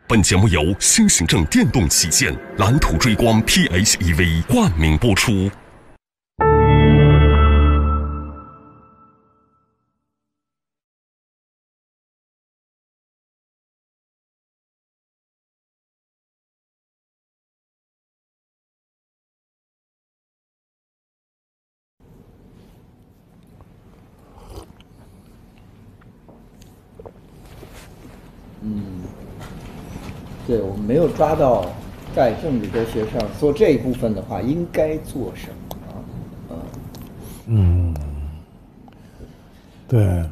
本节目由新行政电动旗舰蓝图追光 PHEV 冠名播出。对，我们没有抓到在政治哲学上做这一部分的话，应该做什么？对，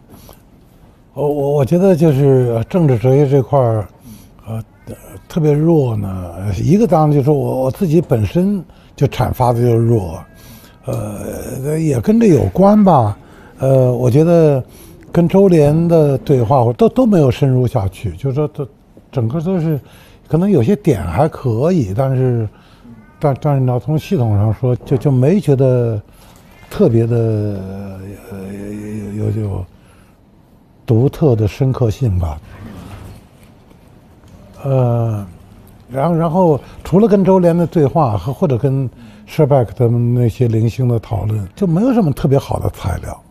我觉得就是政治哲学这块儿，特别弱呢。一个当然就是我自己本身就阐发的就是弱，也跟这有关吧。我觉得跟周联的对话都没有深入下去，就是说整个都是。可能有些点还可以，但是你要从系统上说，就没觉得特别的有独特的深刻性吧。然后除了跟周联的对话或者跟舍拜克他们那些零星的讨论，就没有什么特别好的材料，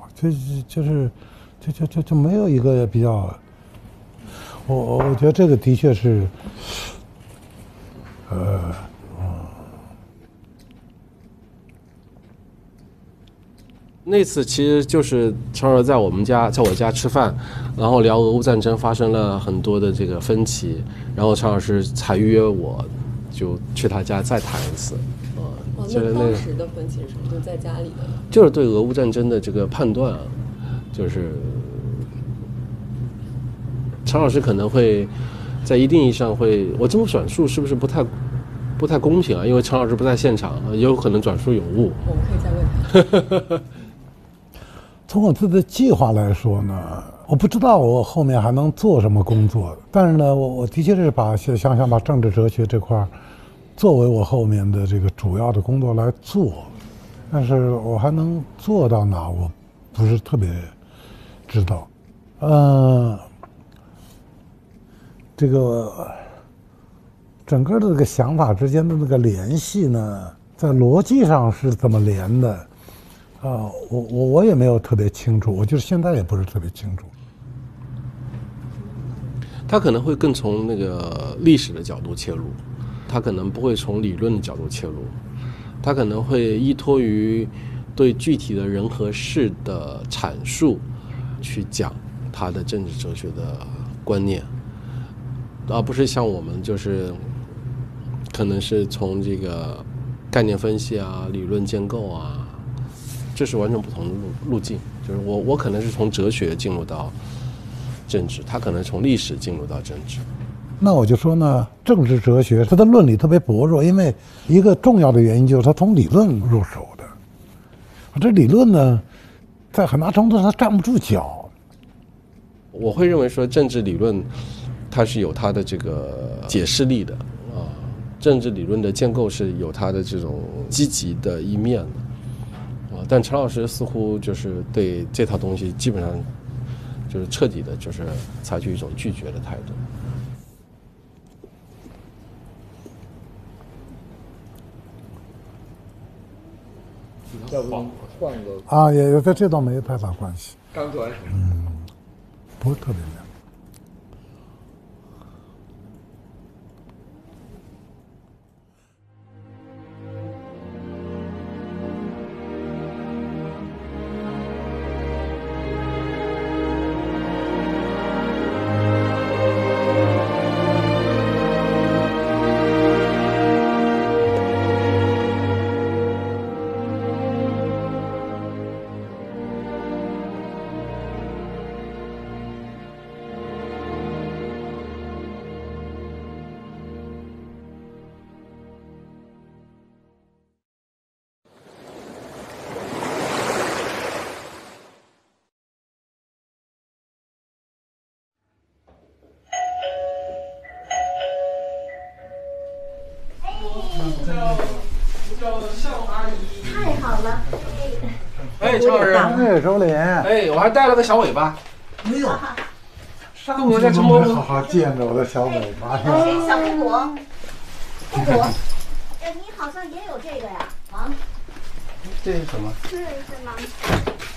就没有一个比较。我觉得这个的确是，那次其实就是常儿在我家吃饭，然后聊俄乌战争发生了很多的这个分歧，然后常老师才约我，就去他家再谈一次。那当时的分歧是什么？就在家里的？就是对俄乌战争的这个判断啊，就是常老师可能会在一定意义上会，我这么转述是不是不太公平啊？因为常老师不在现场，也有可能转述有误。我们可以再问他。从我自己的计划来说呢，我不知道我后面还能做什么工作，但是呢，我的确是想把政治哲学这块作为我后面的这个主要的工作来做，但是我还能做到哪，我不是特别知道。这个整个的这个想法之间的那个联系呢，在逻辑上是怎么连的？我也没有特别清楚，我就是现在也不是特别清楚。他可能会更从那个历史的角度切入，他可能不会从理论的角度切入，他可能会依托于对具体的人和事的阐述去讲他的政治哲学的观念，而不是像我们就是可能是从这个概念分析啊、理论建构啊。这是完全不同的路径，就是我可能是从哲学进入到政治，他可能从历史进入到政治。那我就说呢，政治哲学它的论理特别薄弱，因为一个重要的原因就是它从理论入手的，这理论呢，在很大程度上它站不住脚。我会认为说政治理论它是有它的这个解释力的啊，政治理论的建构是有它的这种积极的一面的。但陈老师似乎就是对这套东西基本上就是彻底的，就是采取一种拒绝的态度。要不换个啊，也这倒没太大关系。刚做完手术，不是特别亮。太好了！哎，陈老师，哎，周林，哎，我还带了个小尾巴。没有，上次都没好好见着我的小美妈呀！小黑果，黑果，你好像也有这个呀，盲。这是什么？这是盲。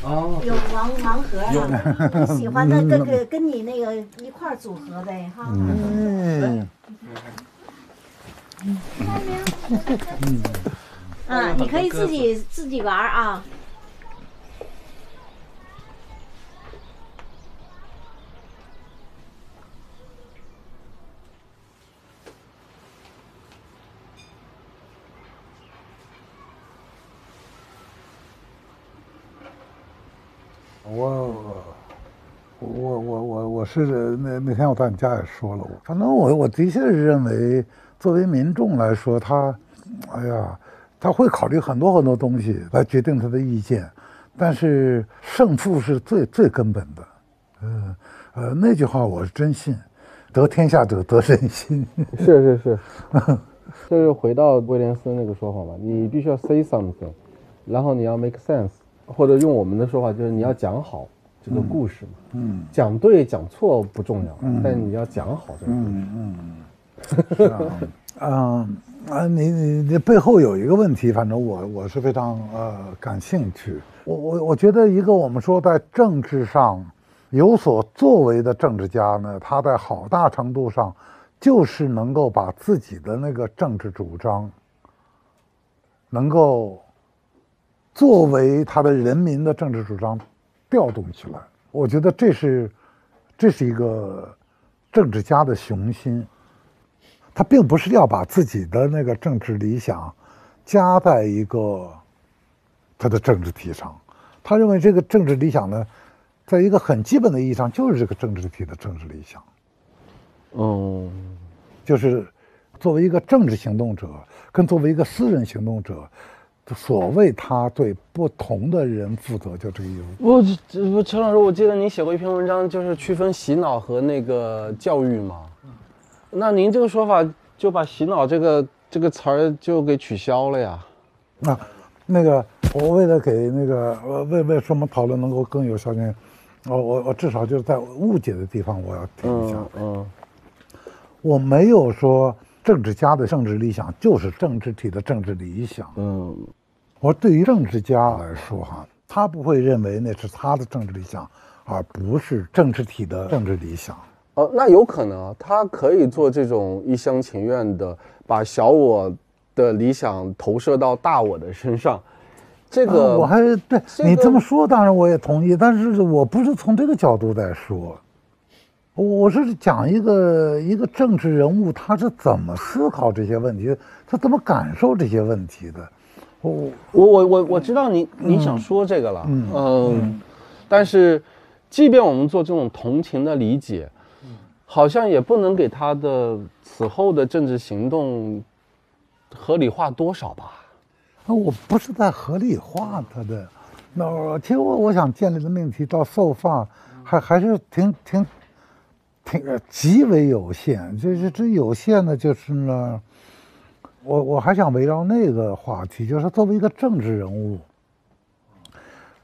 哦，有盲盒呀，你喜欢的跟你那个一块组合呗哈。你可以自己玩啊。我是那天我到你家也说了，反正我的确是认为，作为民众来说，他会考虑很多东西来决定他的意见，但是胜负是最根本的。那句话我是真信，得天下者得人心。是，就是回到威廉斯那个说法嘛，你必须要 say something， 然后你要 make sense， 或者用我们的说法就是你要讲好这个故事嘛。讲对讲错不重要，但你要讲好这个故事。你背后有一个问题，反正我是非常感兴趣。我觉得一个我们说在政治上有所作为的政治家呢，他在好大程度上就是能够把自己的那个政治主张能够作为他的人民的政治主张调动起来。我觉得这是一个政治家的雄心。他并不是要把自己的那个政治理想加在一个他的政治体上，他认为这个政治理想呢，在一个很基本的意义上就是这个政治体的政治理想。就是作为一个政治行动者跟作为一个私人行动者，所谓他对不同的人负责，就这个意思。陈老师，我记得您写过一篇文章，就是区分洗脑和那个教育嘛。那您这个说法就把洗脑这个词儿就给取消了呀？那个我为了给那个为什么讨论能够更有效性，我至少就是在误解的地方我要提一下。我没有说政治家的政治理想就是政治体的政治理想。我对于政治家来说哈，他不会认为那是他的政治理想，而不是政治体的政治理想。那有可能他可以做这种一厢情愿的把小我的理想投射到大我的身上。这个我还对你这么说，当然我也同意，但是我不是从这个角度在说，我是讲一个政治人物他是怎么思考这些问题，他怎么感受这些问题的。我知道你想说这个了。但是即便我们做这种同情的理解，好像也不能给他的此后的政治行动合理化多少吧？我不是在合理化他的，其实我想建立的命题到so far还是挺极为有限。这有限的就是呢，我还想围绕那个话题，就是作为一个政治人物，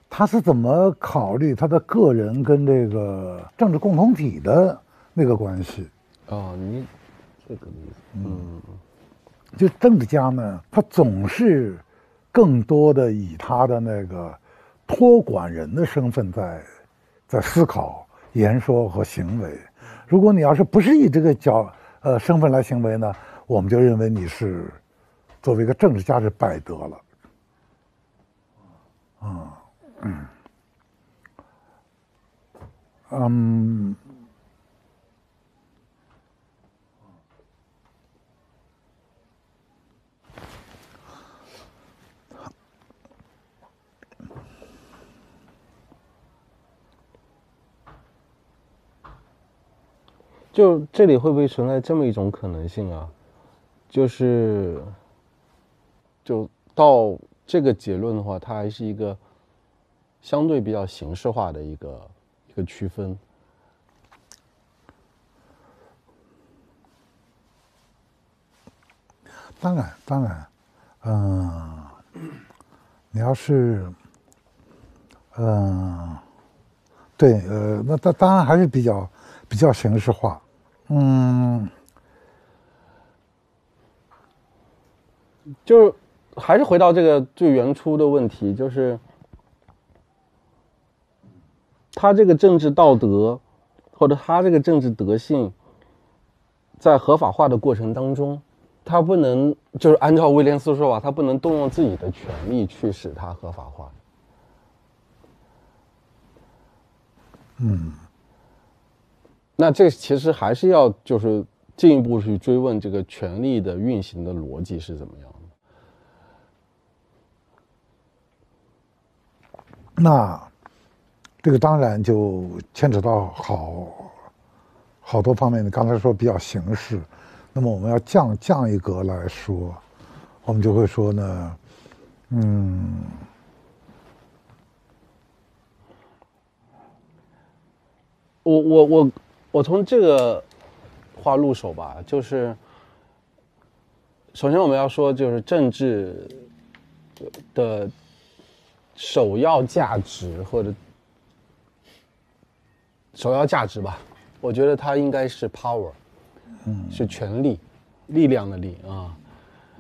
他是怎么考虑他的个人跟这个政治共同体的那个关系。你这个意思。就政治家呢，他总是更多的以他的那个托管人的身份在思考、言说和行为。如果你要是不是以这个身份来行为呢，我们就认为你是作为一个政治家是败德了。就这里会不会存在这么一种可能性啊？就到这个结论的话，它还是一个相对比较形式化的一个区分。当然，你要是，对，那当然还是比较比较形式化。就是还是回到这个最原初的问题，就是他这个政治道德，或者他这个政治德性，在合法化的过程当中，他不能就是按照威廉斯说法，他不能动用自己的权利去使它合法化。那这其实还是要就是进一步去追问这个权力的运行的逻辑是怎么样的。那这个当然就牵扯到好多方面。你刚才说比较形式，那么我们要降一格来说，我们就会说呢，我从这个话入手吧，就是首先我们要说，就是政治的首要价值或者首要价值吧，我觉得它应该是 power，是权力、力量的力啊。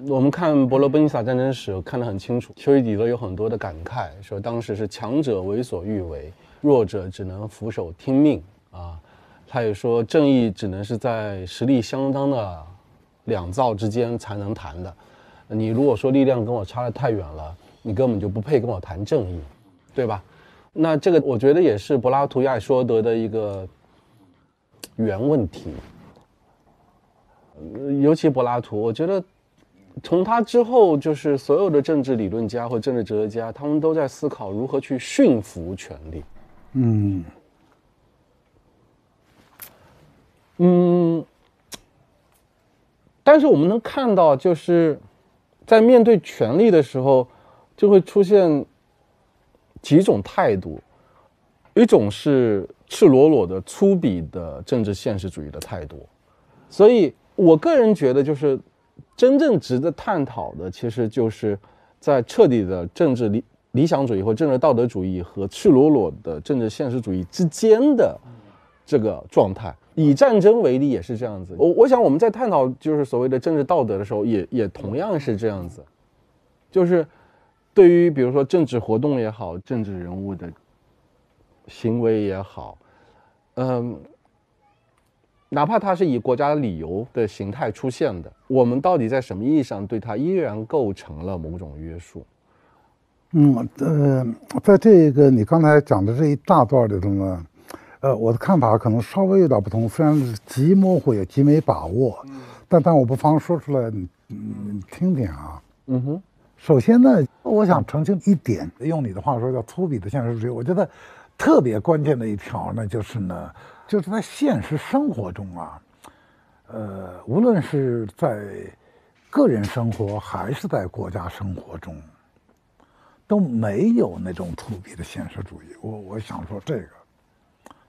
我们看伯罗奔尼撒战争史看得很清楚，丘吉底德有很多的感慨，说当时是强者为所欲为，弱者只能俯首听命啊。他也说正义只能是在实力相当的两造之间才能谈的，你如果说力量跟我差得太远了，你根本就不配跟我谈正义，对吧？那这个我觉得也是柏拉图亚里士多德的一个原问题，尤其柏拉图，我觉得从他之后，就是所有的政治理论家或政治哲学家，他们都在思考如何去驯服权力。但是我们能看到，就是在面对权力的时候，就会出现几种态度，一种是赤裸裸的粗鄙的政治现实主义的态度。所以我个人觉得，就是真正值得探讨的，其实就是在彻底的政治理想主义或政治道德主义和赤裸裸的政治现实主义之间的这个状态。以战争为例也是这样子。我想我们在探讨就是所谓的政治道德的时候，也同样是这样子，就是对于比如说政治活动也好，政治人物的行为也好，哪怕它是以国家理由的形态出现的，我们到底在什么意义上对它依然构成了某种约束？在这个你刚才讲的这一大段里头呢，我的看法可能稍微有点不同，虽然是极模糊也极没把握，但我不妨说出来，你听听啊。首先呢，我想澄清一点，用你的话说叫粗鄙的现实主义，我觉得特别关键的一条呢，就是在现实生活中啊，无论是在个人生活还是在国家生活中，都没有那种粗鄙的现实主义。我想说这个。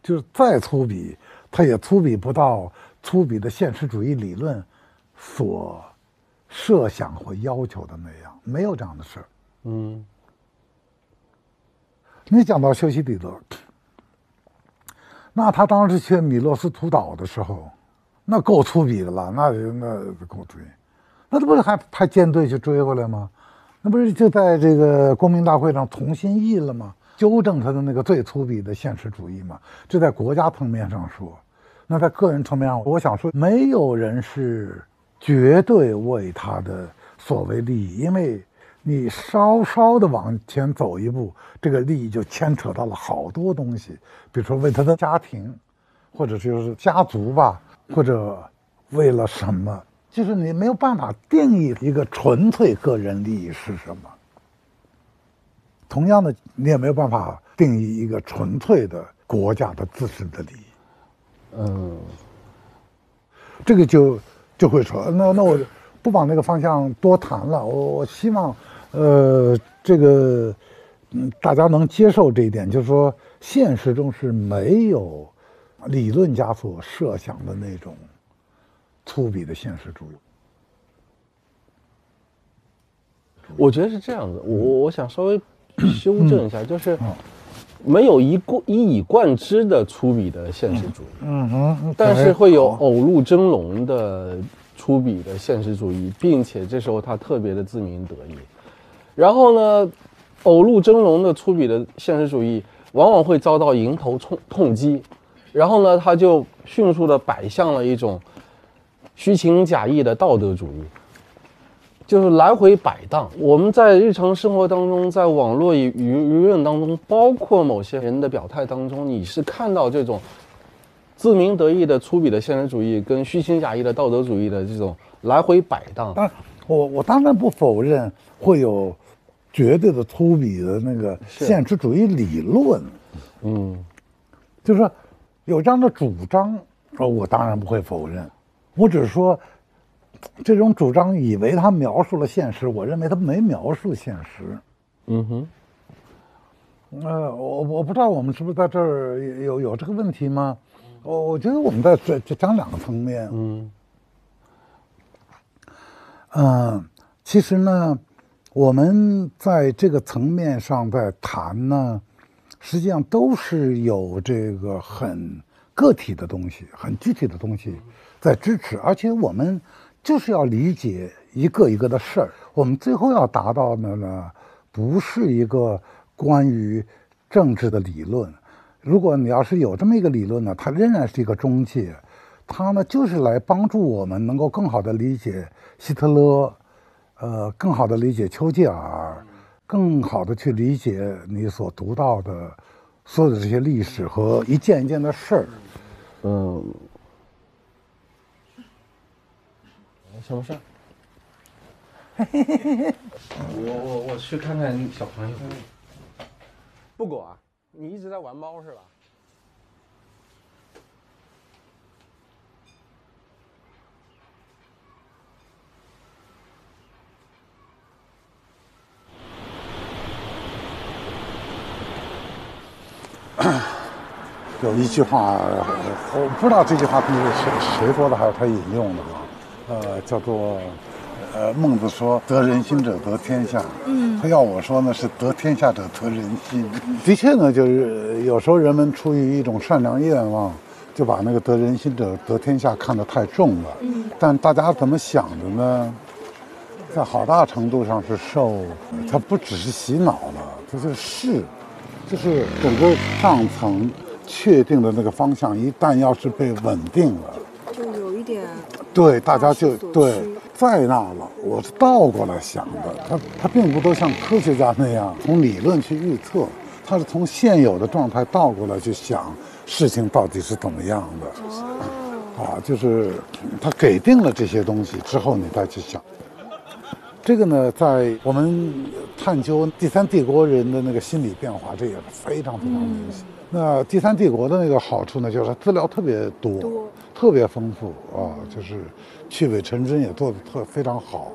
就是再粗鄙，它也粗鄙不到粗鄙的现实主义理论所设想或要求的那样，没有这样的事儿。你讲到修昔底德，那他当时去米洛斯图岛的时候，那够粗鄙的了，那够追，那这不是还派舰队去追回来吗？那不是就在这个公民大会上重新议了吗？纠正他的那个最粗鄙的现实主义嘛，这在国家层面上说，那在个人层面上，我想说，没有人是绝对为他的所谓利益，因为你稍稍的往前走一步，这个利益就牵扯到了好多东西，比如说为他的家庭，或者就是家族吧，或者为了什么，就是你没有办法定义一个纯粹个人利益是什么。同样的，你也没有办法定义一个纯粹的国家的自身的利益。这个就会说，那我不往那个方向多谈了。我希望，这个大家能接受这一点，就是说，现实中是没有理论家所设想的那种粗鄙的现实主义。我觉得是这样子，我想稍微修正一下，就是没有一以贯之的粗鄙的现实主义，但是对会有好偶露峥嵘的粗鄙的现实主义，并且这时候他特别的自鸣得意。然后呢，偶露峥嵘的粗鄙的现实主义往往会遭到迎头痛击，然后呢，他就迅速的摆向了一种虚情假意的道德主义。就是来回摆荡。我们在日常生活当中，在网络舆论当中，包括某些人的表态当中，你是看到这种自鸣得意的粗鄙的现实主义跟虚情假意的道德主义的这种来回摆荡。当然，我当然不否认会有绝对的粗鄙的那个现实主义理论，就是说有这样的主张，我当然不会否认，我只是说。这种主张以为他描述了现实，我认为他没描述现实。我不知道我们是不是在这儿有这个问题吗？我觉得我们在讲两个层面。其实呢，我们在这个层面上在谈呢，实际上都是有这个很个体的东西、很具体的东西在支持，而且我们。就是要理解一个一个的事儿，我们最后要达到的呢，不是一个关于政治的理论。如果你要是有这么一个理论呢，它仍然是一个中介，它呢就是来帮助我们能够更好的理解希特勒，更好的理解丘吉尔，更好的去理解你所读到的所有的这些历史和一件一件的事儿。什么事儿？我去看看小朋友。不果啊，你一直在玩猫是吧？有一句话，我不知道这句话是谁说的，还是他引用的吧？叫做孟子说得人心者得天下。他要我说呢，是得天下者得人心。的确呢，就是有时候人们出于一种善良愿望，就把那个得人心者得天下看得太重了。但大家怎么想的呢？在好大程度上是受，它不只是洗脑了，它就是整个上层确定的那个方向，一旦要是被稳定了，就有一点对大家就对在那了。我是倒过来想的，它并不都像科学家那样从理论去预测，它是从现有的状态倒过来去想事情到底是怎么样的。就是它给定了这些东西之后，你再去想。这个呢，在我们探究第三帝国人的那个心理变化，这也是非常非常明显。那第三帝国的那个好处呢，就是它资料特别多，特别丰富就是去伪成真也做得非常好。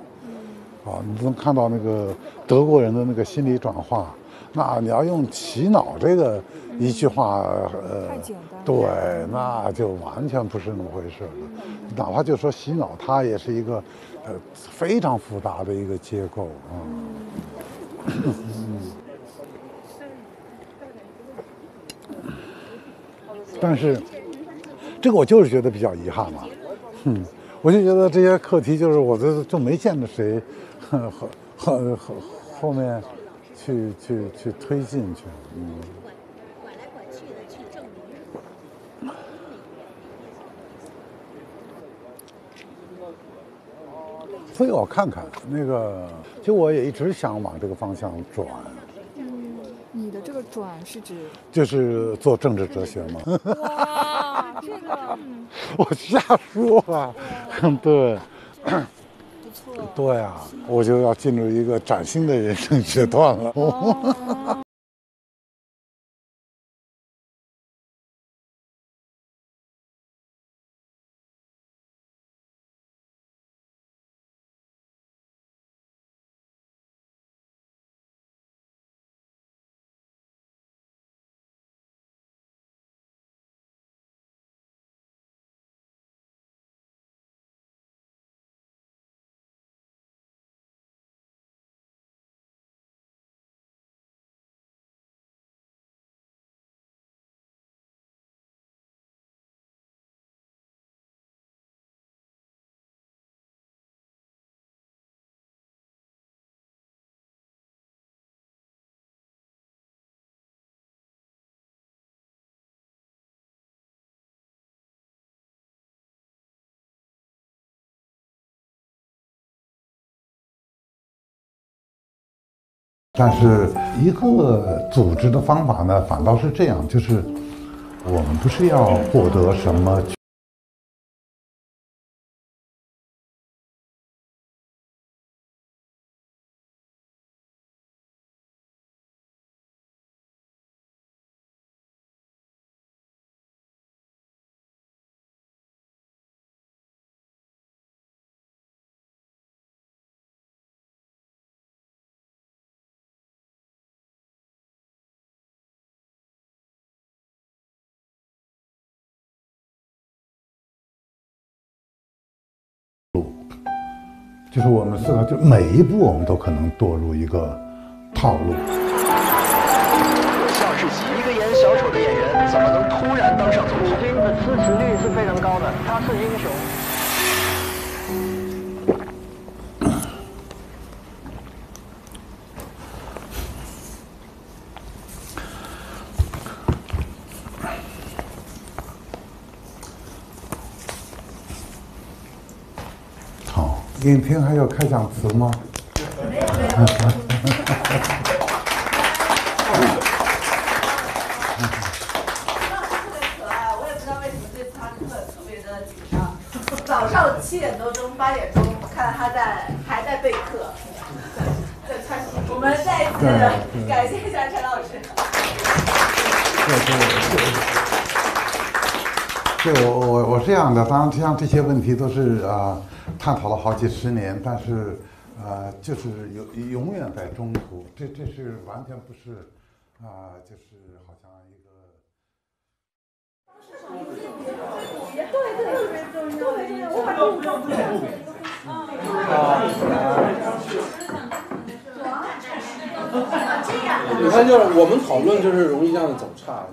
你能看到那个德国人的那个心理转化。那你要用洗脑这个一句话，太简单了，对，那就完全不是那么回事了。哪怕就说洗脑，它也是一个非常复杂的一个结构但是这个我就是觉得比较遗憾嘛，我就觉得这些课题就是我就没见着谁后面去推进去，管来管去的去证明。所以我看看那个，其实我也一直想往这个方向转。你的这个转是指就是做政治哲学嘛？哇，这个我瞎说啊，对。不错。对啊，我就要进入一个崭新的人生阶段了。但是一个组织的方法呢，反倒是这样，就是我们不是要获得什么。就是我们思考，就每一步我们都可能堕入一个套路。像是洗一个演小丑的演员，怎么能突然当上总统？普京的支持率是非常高的，他是英雄。影片还有开讲词吗？我也不知道为什么这次他课特别的紧张。早上7点多钟、8点钟，看他还在备课。我们再一次感谢一下陈老师。对，我是这样的，当然像这些问题都是探讨了好几十年，但是就是永远在中途，这是完全不是就是好像一个。你看，就是我们讨论就是容易这样走岔，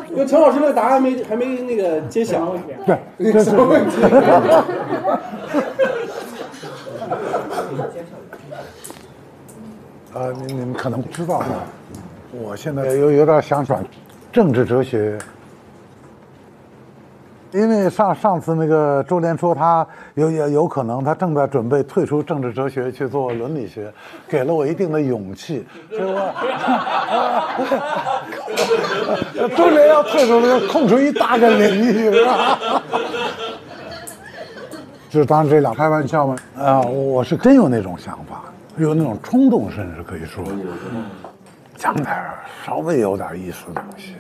因为陈老师那个答案还没那个揭晓。对，这是问题。你们可能不知道，我现在有点想转政治哲学。因为上次那个周濂说他有可能他正在准备退出政治哲学去做伦理学，给了我一定的勇气。所以周濂要退出，就空出一大个领域，是吧？就是当然这俩开玩笑嘛，我是真有那种想法，有那种冲动，甚至可以说讲点稍微有点意思的东西。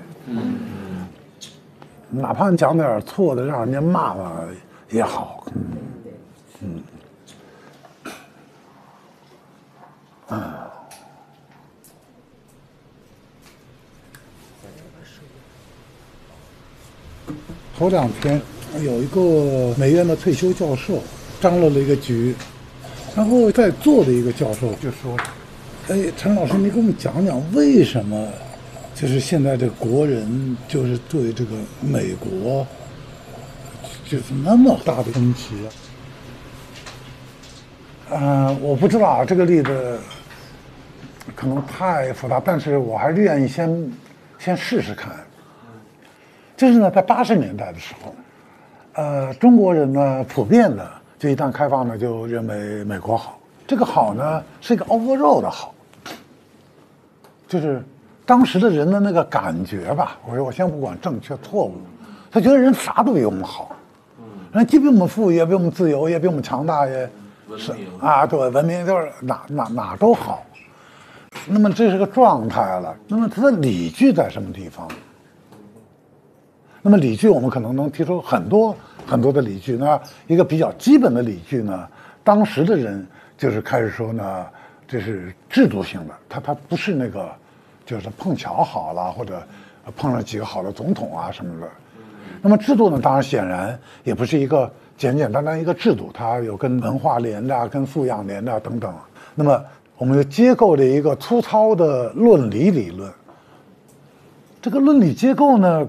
哪怕讲点错的，让人家骂了也好。头2天有一个美院的退休教授张罗了一个局，然后在座的一个教授就说：“哎，陈老师，你给我们讲讲为什么？”就是现在这国人就是对这个美国就是那么大的分歧我不知道啊，这个例子可能太复杂，但是我还是愿意先试试看。就是呢，在80年代的时候，中国人呢普遍的就一旦开放呢就认为美国好，这个好呢是一个 overall 的好，就是当时的人的那个感觉吧，我先不管正确错误，他觉得人啥都比我们好，人既比我们富裕，也比我们自由，也比我们强大，也是对，文明就是哪都好。那么这是个状态了。那么它的理据在什么地方？那么理据我们可能能提出很多很多的理据。那一个比较基本的理据呢，当时的人就是开始说呢，这是制度性的，它不是那个。就是碰巧好了，或者碰上几个好的总统啊什么的。那么制度呢，当然显然也不是一个简单一个制度，它有跟文化连的、跟素养连的等等。那么我们就结构了一个粗糙的论理理论。这个论理结构呢，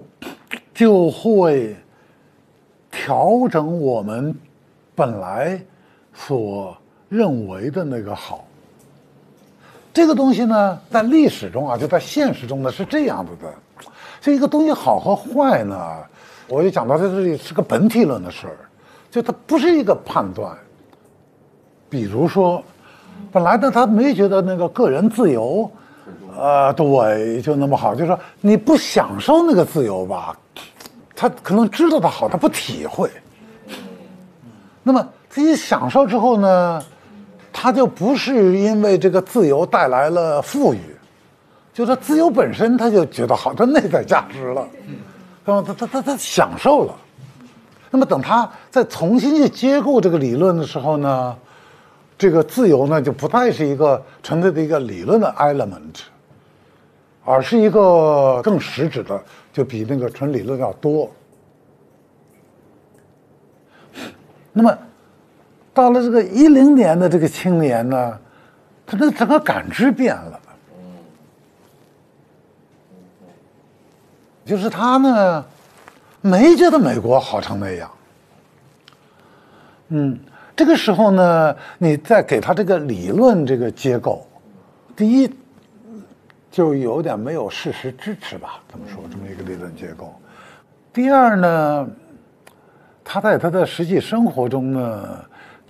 就会调整我们本来所认为的那个好。这个东西呢，在历史中就在现实中呢是这样子的。这一个东西好和坏呢，我就讲到在这里是个本体论的事儿，就它不是一个判断。比如说，本来呢他没觉得那个个人自由对，就那么好。就是说你不享受那个自由吧，他可能知道它好，他不体会。那么自己享受之后呢，他就不是因为这个自由带来了富裕，就是自由本身他就觉得好，他内在价值了，他享受了。那么等他再重新去接构这个理论的时候呢，这个自由呢就不再是一个纯粹的一个理论的 element， 而是一个更实质的，就比那个纯理论要多。那么到了这个10年的这个青年呢，他那整个感知变了，就是他呢没觉得美国好成那样。这个时候呢，你再给他这个理论这个结构，第一就有点没有事实支持吧，这么说这么一个理论结构。第二呢，他在他的实际生活中呢，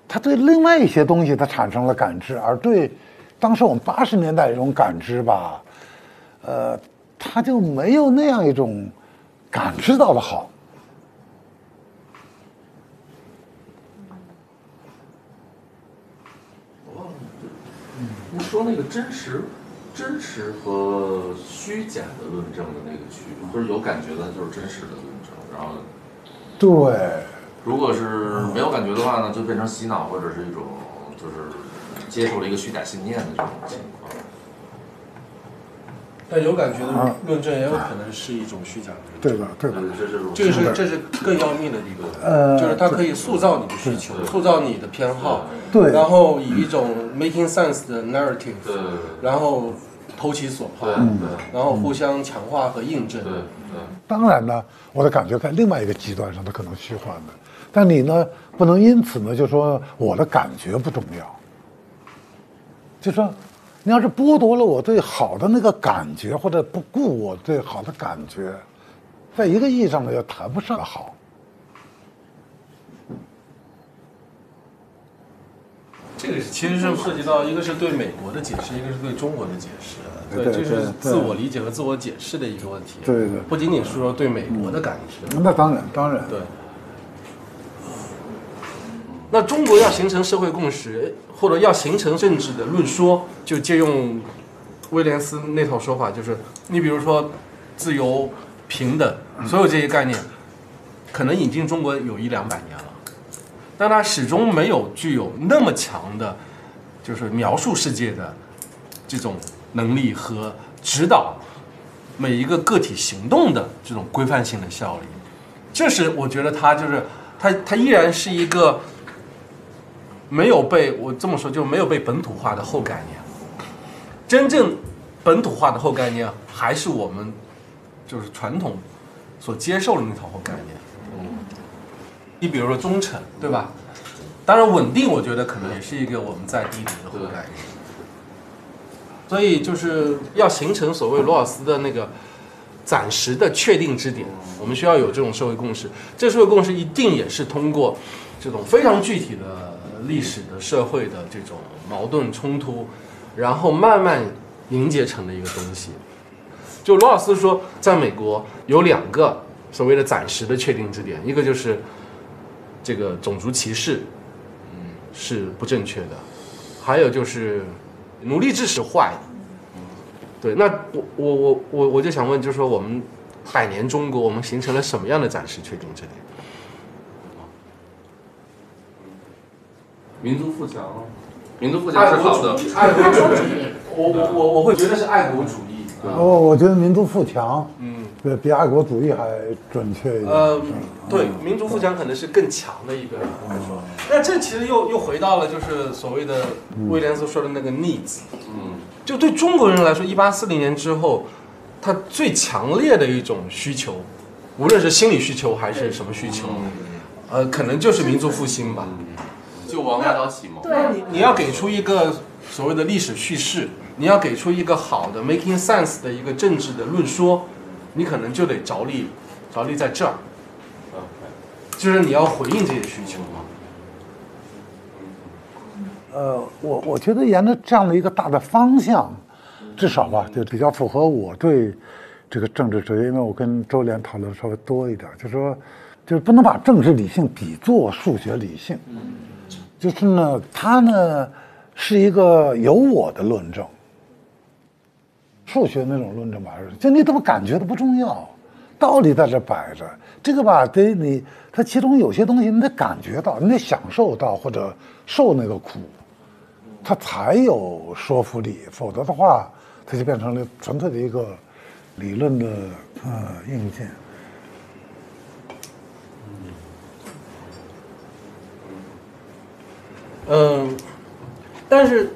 他对另外一些东西他产生了感知，而对当时我们80年代这种感知吧，他就没有那样一种感知到的好。您说那个真实和虚假的论证的那个区别，就是有感觉的，就是真实的论证，然后对，如果是没有感觉的话呢，就变成洗脑或者是一种就是接受了一个虚假信念的这种情况。但有感觉的论证也有可能是一种虚假的。对的，对的，这是更要命的地方，就是它可以塑造你的需求，塑造你的偏好，对，然后以一种 making sense 的 narrative， 然后投其所好，然后互相强化和印证。当然呢，我的感觉在另外一个极端上，它可能虚幻的，但你呢不能因此呢就说我的感觉不重要，就说你要是剥夺了我对好的那个感觉，或者不顾我对好的感觉，在一个意义上呢，也谈不上好。这个其实是涉及到一个是对美国的解释，一个是对中国的解释，对，这是自我理解和自我解释的一个问题。对，不仅仅是说对美国的感知。那当然，对。那中国要形成社会共识，或者要形成政治的论说，就借用威廉斯那套说法，就是你比如说自由、平等，所有这些概念，可能引进中国有100-200年了，但它始终没有具有那么强的，就是描述世界的这种能力和指导每一个个体行动的这种规范性的效力。这是我觉得它就是它依然是一个。没有被我这么说，就没有被本土化的后概念。真正本土化的后概念，还是我们就是传统所接受的那套后概念。你比如说忠诚，对吧？当然稳定，我觉得可能也是一个我们在低读的后概念。所以就是要形成所谓罗尔斯的那个暂时的确定之点，我们需要有这种社会共识。这社会共识一定也是通过这种非常具体的。历史的社会的这种矛盾冲突，然后慢慢凝结成的一个东西。就罗尔斯说，在美国有2个所谓的暂时的确定之点，一个就是这个种族歧视，是不正确的，还有就是奴隶制是坏的。对，那我就想问，就是说我们100年中国，我们形成了什么样的暂时确定之点？民族富强，民族富强是好的。爱国主义，我会觉得是爱国主义。我觉得民族富强，比爱国主义还准确一点。对，民族富强可能是更强的一个来说。那这其实又回到了就是所谓的威廉斯说的那个 needs。就对中国人来说，1840年之后，他最强烈的一种需求，无论是心理需求还是什么需求，可能就是民族复兴吧。救亡大道启蒙。对，你要给出一个所谓的历史叙事，你要给出一个好的 making sense 的一个政治的论说，你可能就得着力在这儿，就是你要回应这些需求嘛。我觉得沿着这样的一个大的方向，至少吧，就比较符合我对这个政治哲学，因为我跟周濂讨论稍微多一点，就是说，就是不能把政治理性比作数学理性，就是呢，它呢是一个有我的论证。数学那种论证吧，就你怎么感觉都不重要，道理在这摆着。这个吧，得你，它其中有些东西你得感觉到，你得享受到或者受那个苦，它才有说服力。否则的话，它就变成了纯粹的一个理论的硬件。但是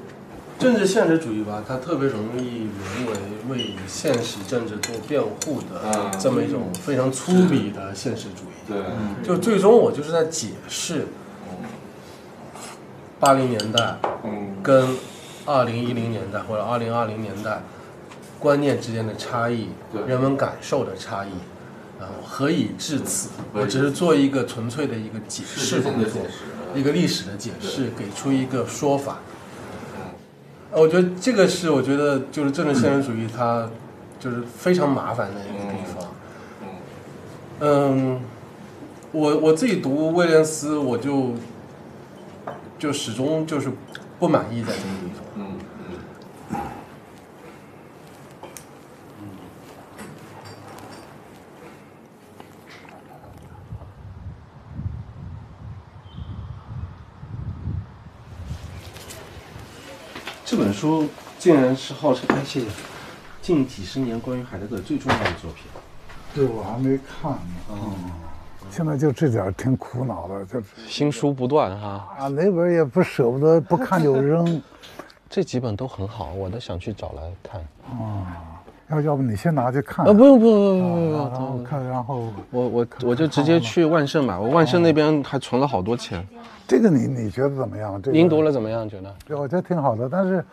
政治现实主义吧，它特别容易沦为为现实政治做辩护的这么一种非常粗鄙的现实主义。对，就最终我就是在解释80年代跟2010年代或者2020年代观念之间的差异，人们感受的差异，然后何以至此？我只是做一个纯粹的一个解释工作，一个历史的解释，给出一个说法。我觉得这个是我觉得就是政治现实主义它就是非常麻烦的一个地方。我自己读威廉斯，我就始终就是不满意在这个地方。这本书竟然是号称谢谢近几十年关于海德格尔最重要的作品。对，我还没看呢。现在就这点挺苦恼的，就是新书不断哈。哪本也不舍不得，不看就扔。这几本都很好，我都想去找来看。要不你先拿去看。不用，然后看，然后我就直接去万盛买，我万盛那边还存了好多钱。这个你觉得怎么样？您读了怎么样？觉得？我觉得挺好的，但是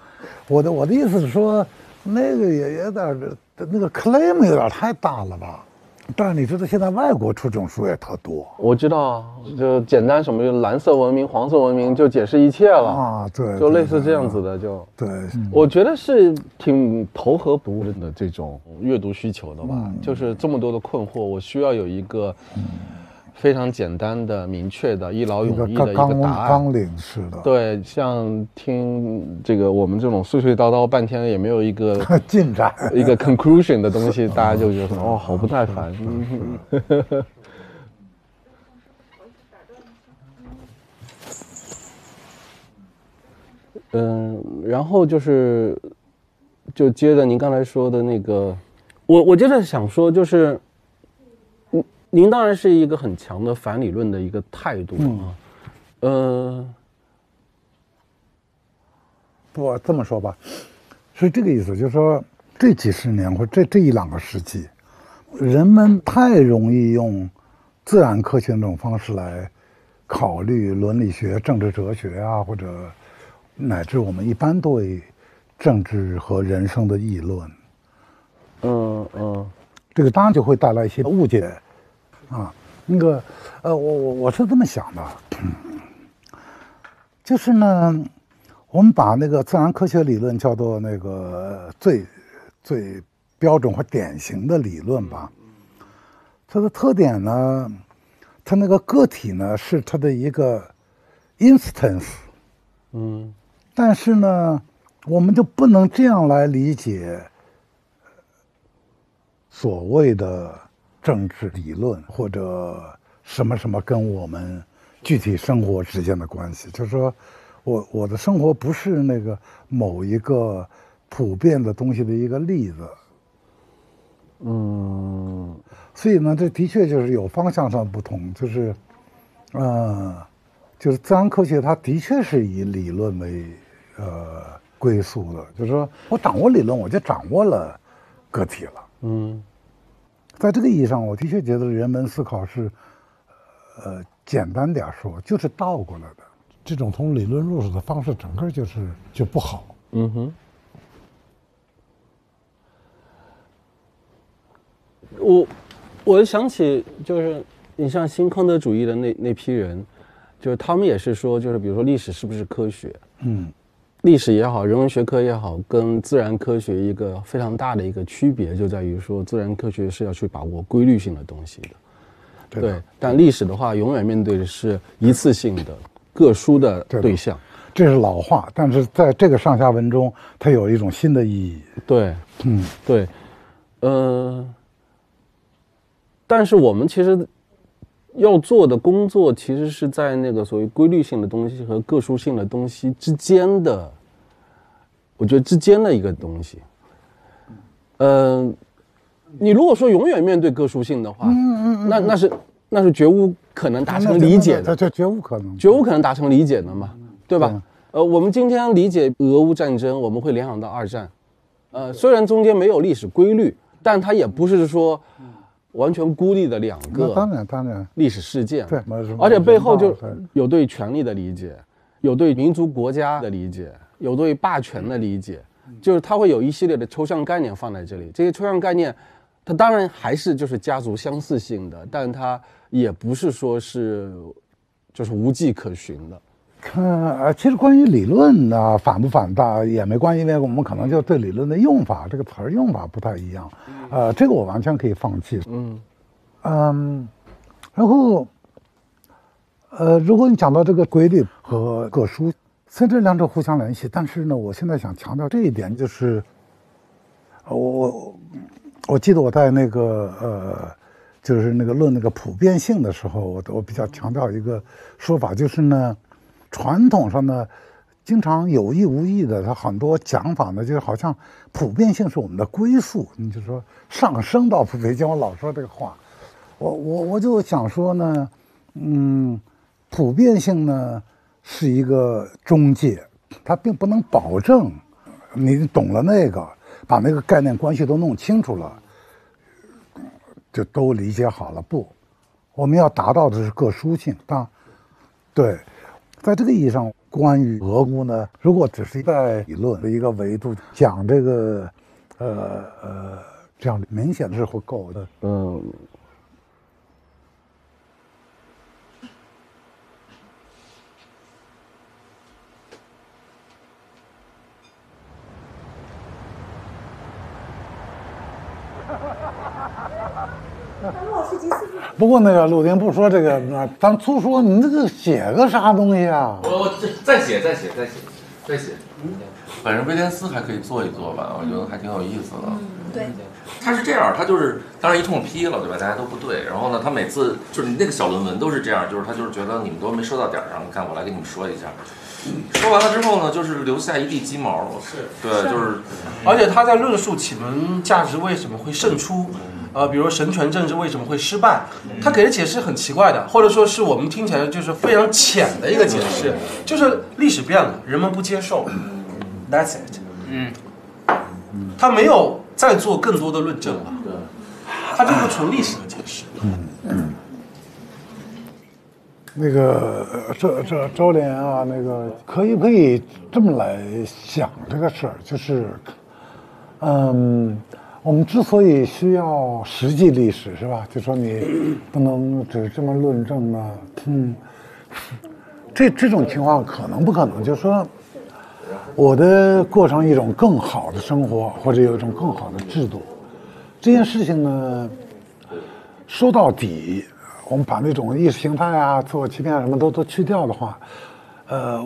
我的意思是说，那个也有点那个 claim 有点太大了吧？但是你知道现在外国出这种书也特多。我知道啊，就简单什么就蓝色文明、黄色文明就解释一切了对，就类似这样子的就对。我觉得是挺投合读人的这种阅读需求的吧，就是这么多的困惑，我需要有一个非常简单的、明确的、一劳永逸的一个答案。纲领式的。对，像听这个我们这种碎碎叨叨半天也没有一个进展、一个 conclusion 的东西，大家就觉得好不耐烦。然后就接着您刚才说的那个，我接着想说就是。您当然是一个很强的反理论的一个态度不这么说吧，是这个意思，就是说这几十年或这一两个世纪，人们太容易用自然科学那种方式来考虑伦理学、政治哲学啊，或者乃至我们一般对政治和人生的议论。这个当然就会带来一些误解。那个，我是这么想的，就是呢，我们把那个自然科学理论叫做那个最标准或典型的理论吧。它的特点呢，它那个个体呢是它的一个 instance，但是呢，我们就不能这样来理解所谓的政治理论或者什么什么跟我们具体生活之间的关系，就是说我的生活不是那个某一个普遍的东西的一个例子。所以呢，这的确就是有方向上的不同，就是自然科学它的确是以理论为归宿的，就是说我掌握理论，我就掌握了个体了。在这个意义上，我的确觉得人文思考是，简单点说，就是倒过来的。这种从理论入手的方式，整个就不好。我想起就是你像新康德主义的那批人，就是他们也是说，就是比如说历史是不是科学？历史也好，人文学科也好，跟自然科学一个非常大的一个区别就在于说，自然科学是要去把握规律性的东西的，对。但历史的话，永远面对的是一次性的、各殊的对象。这是老话，但是在这个上下文中，它有一种新的意义。对，对，但是我们其实要做的工作，其实是在那个所谓规律性的东西和个殊性的东西之间的，我觉得之间的一个东西。你如果说永远面对个殊性的话，那是绝无可能达成理解的，这绝无可能，绝无可能达成理解的嘛，对吧？我们今天理解俄乌战争，我们会联想到二战，虽然中间没有历史规律，但它也不是说完全孤立的两个当然历史事件，对，而且背后就有对权力的理解，有对民族国家的理解，有对霸权的理解，就是它会有一系列的抽象概念放在这里。这些抽象概念，它当然还是就是家族相似性的，但它也不是说是就是无迹可寻的。其实关于理论呢，反不反大也没关系，因为我们可能就对理论的用法，这个词儿用法不太一样。这个我完全可以放弃。然后如果你讲到这个规律和个殊，虽然这两者互相联系，但是呢，我现在想强调这一点，就是我记得我在那个就是那个论那个普遍性的时候，我比较强调一个说法，就是呢。传统上呢，经常有意无意的，它很多讲法呢，就是好像普遍性是我们的归宿。你就说上升到普遍性，我老说这个话，我就想说呢，普遍性呢是一个中介，它并不能保证你懂了那个，把那个概念关系都弄清楚了，就都理解好了。不，我们要达到的是个殊性。对。在这个意义上，关于俄乌呢，如果只是在理论的一个维度讲这个，这样明显是会够的。不过那个陆丁不说这个，咱粗说，你这个写个啥东西啊？我再写。反正威廉斯还可以做一做吧，我觉得还挺有意思的。对，他是这样，他就是当然一通批了，对吧？大家都不对。然后呢，他每次就是你那个小论文都是这样，就是他就是觉得你们都没说到点儿上，你看我来给你们说一下。说完了之后呢，就是留下一地鸡毛。对，就是，而且他在论述启伦价值为什么会胜出。比如神权政治为什么会失败？他给的解释很奇怪的，或者说是我们听起来就是非常浅的一个解释，就是历史变了，人们不接受 ，That's it。他没有再做更多的论证了，他就是纯历史的解释。那个这周濂啊，那个可以这么来想这个事儿，就是，我们之所以需要实际历史，是吧？就说你不能只这么论证呢。这种情况可能不可能？就是说，我的过上一种更好的生活，或者有一种更好的制度，这件事情呢，说到底，我们把那种意识形态啊、自我欺骗什么都去掉的话，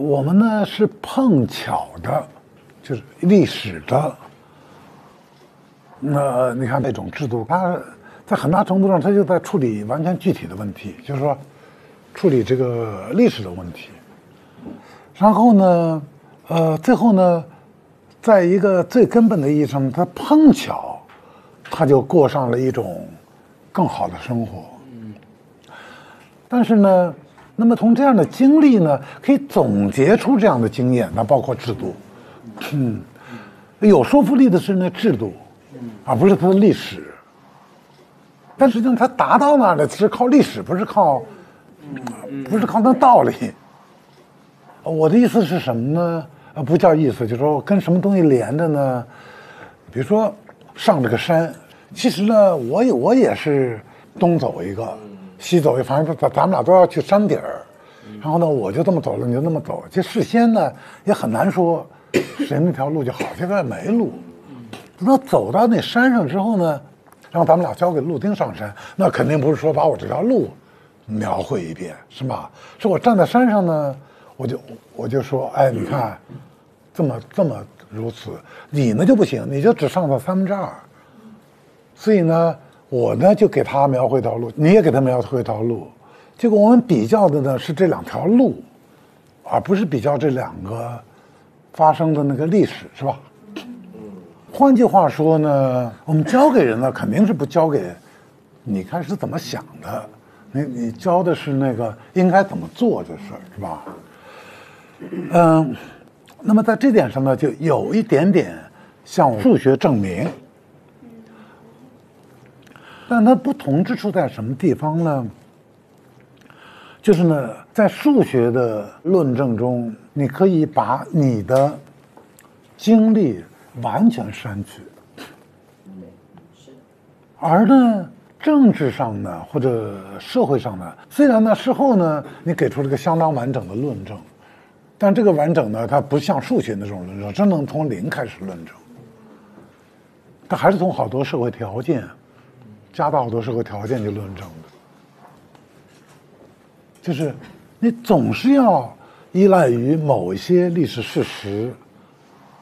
我们呢是碰巧的，就是历史的。你看那种制度，它在很大程度上，它就在处理完全具体的问题，就是说，处理这个历史的问题。然后呢，最后呢，在一个最根本的意义上，它碰巧，它就过上了一种更好的生活。但是呢，那么从这样的经历呢，可以总结出这样的经验，那包括制度。有说服力的是那制度。而不是它的历史，但实际上它达到那儿的是靠历史，不是靠那道理。我的意思是什么呢？不叫意思，就是说跟什么东西连着呢？比如说上这个山，其实呢，我也是东走一个，西走一个，反正咱们俩都要去山顶儿。然后呢，我就这么走了，你就那么走。这事先呢也很难说谁那条路就好像在没路。等到走到那山上之后呢，让咱们俩交给陆丁上山，那肯定不是说把我这条路描绘一遍，是吧？是我站在山上呢，我就说，哎，你看，这么如此，你呢就不行，你就只上到2/3。所以呢，我呢就给他描绘条路，你也给他描绘条路，结果我们比较的呢是这2条路，而不是比较这2个发生的那个历史，是吧？换句话说呢，我们教给人呢，肯定是不教给你看是怎么想的，你教的是那个应该怎么做这事儿，是吧？那么在这点上呢，就有一点点向数学证明，但它不同之处在什么地方呢？就是呢，在数学的论证中，你可以把你的经历完全删去，而呢，政治上呢或者社会上呢，虽然呢事后呢你给出了个相当完整的论证，但这个完整呢，它不像数学那种论证，真能从0开始论证，它还是从好多社会条件，加到好多社会条件去论证的，就是你总是要依赖于某一些历史事实。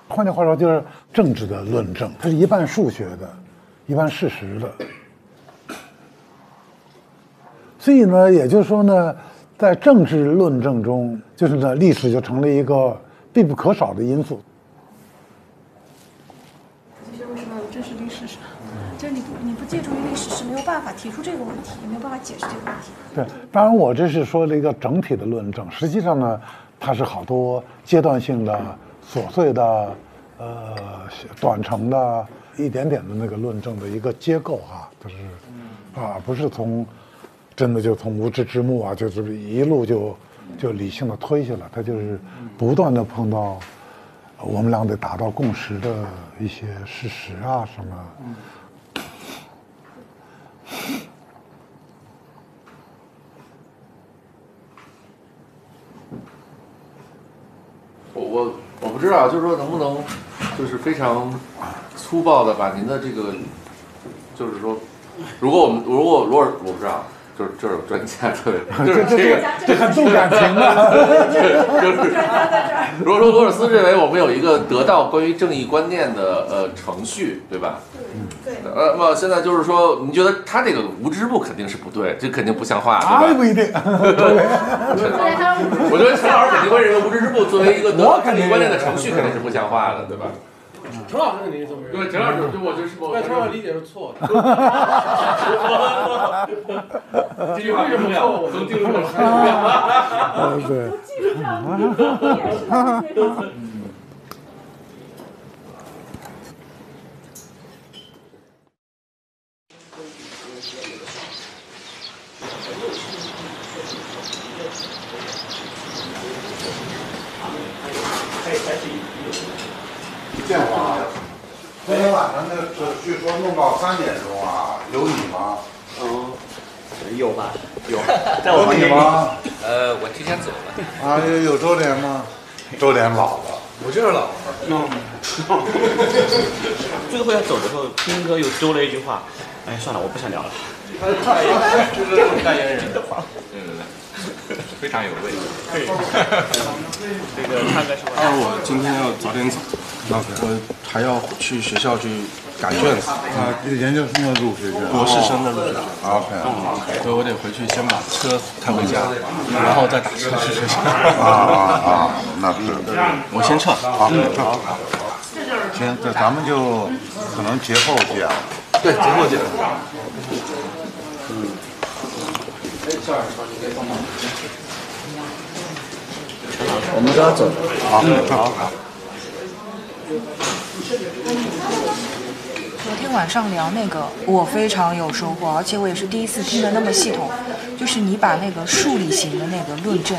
换句话说，就是政治的论证，它是一半数学的，一半事实的。所以呢，也就是说呢，在政治论证中，就是呢，历史就成了一个必不可少的因素。其实为什么有真实历史是，就是你不借助于历史是没有办法提出这个问题，也没有办法解释这个问题。对，当然我这是说了一个整体的论证，实际上呢，它是好多阶段性的。琐碎的，短程的，一点点的那个论证的一个结构啊，就是不是真的就从无知之幕啊，就是一路就理性的推下来，它就是不断的碰到我们俩得达到共识的一些事实啊什么。我不知道，就是说能不能，就是非常粗暴的把您的这个，就是说，如果我不知道，就是这有专家对，就是这很动感情的，就是如果说罗尔斯认为我们有一个得到关于正义观念的程序，对吧？对。那么现在就是说，你觉得他这个无知部肯定是不对，这肯定不像话，对吧？不一定。我觉得陈老师肯定会认为无知之部作为一个得到正义观念的程序，肯定是不像话的，对吧？陈老师肯定是这么认为。对，陈老师对我就是我。但陈老师理解是错的。这句话为什么错误？能记住我。对。建华，昨天晚上据说弄到3点钟啊，有你吗？有吧？有你吗？我提前走了。啊，有周连吗？周连老了，我就是老了。最后要走的时候，斌哥又丢了一句话，哎，算了，我不想聊了。这种代言人的话，对，非常有味。这个唱歌是吧？我今天要早点走，我还要去学校去赶卷子。研究生的入学卷，博士生的入学卷。OK， 所以我得回去先把车开回家，然后再打车去学校。那是。我先撤。好。行，这咱们就可能节后见了。对，节后见。我们都要走了。好。昨天晚上聊那个，我非常有收获，而且我也是第一次听得那么系统。就是你把那个数理型的那个论证，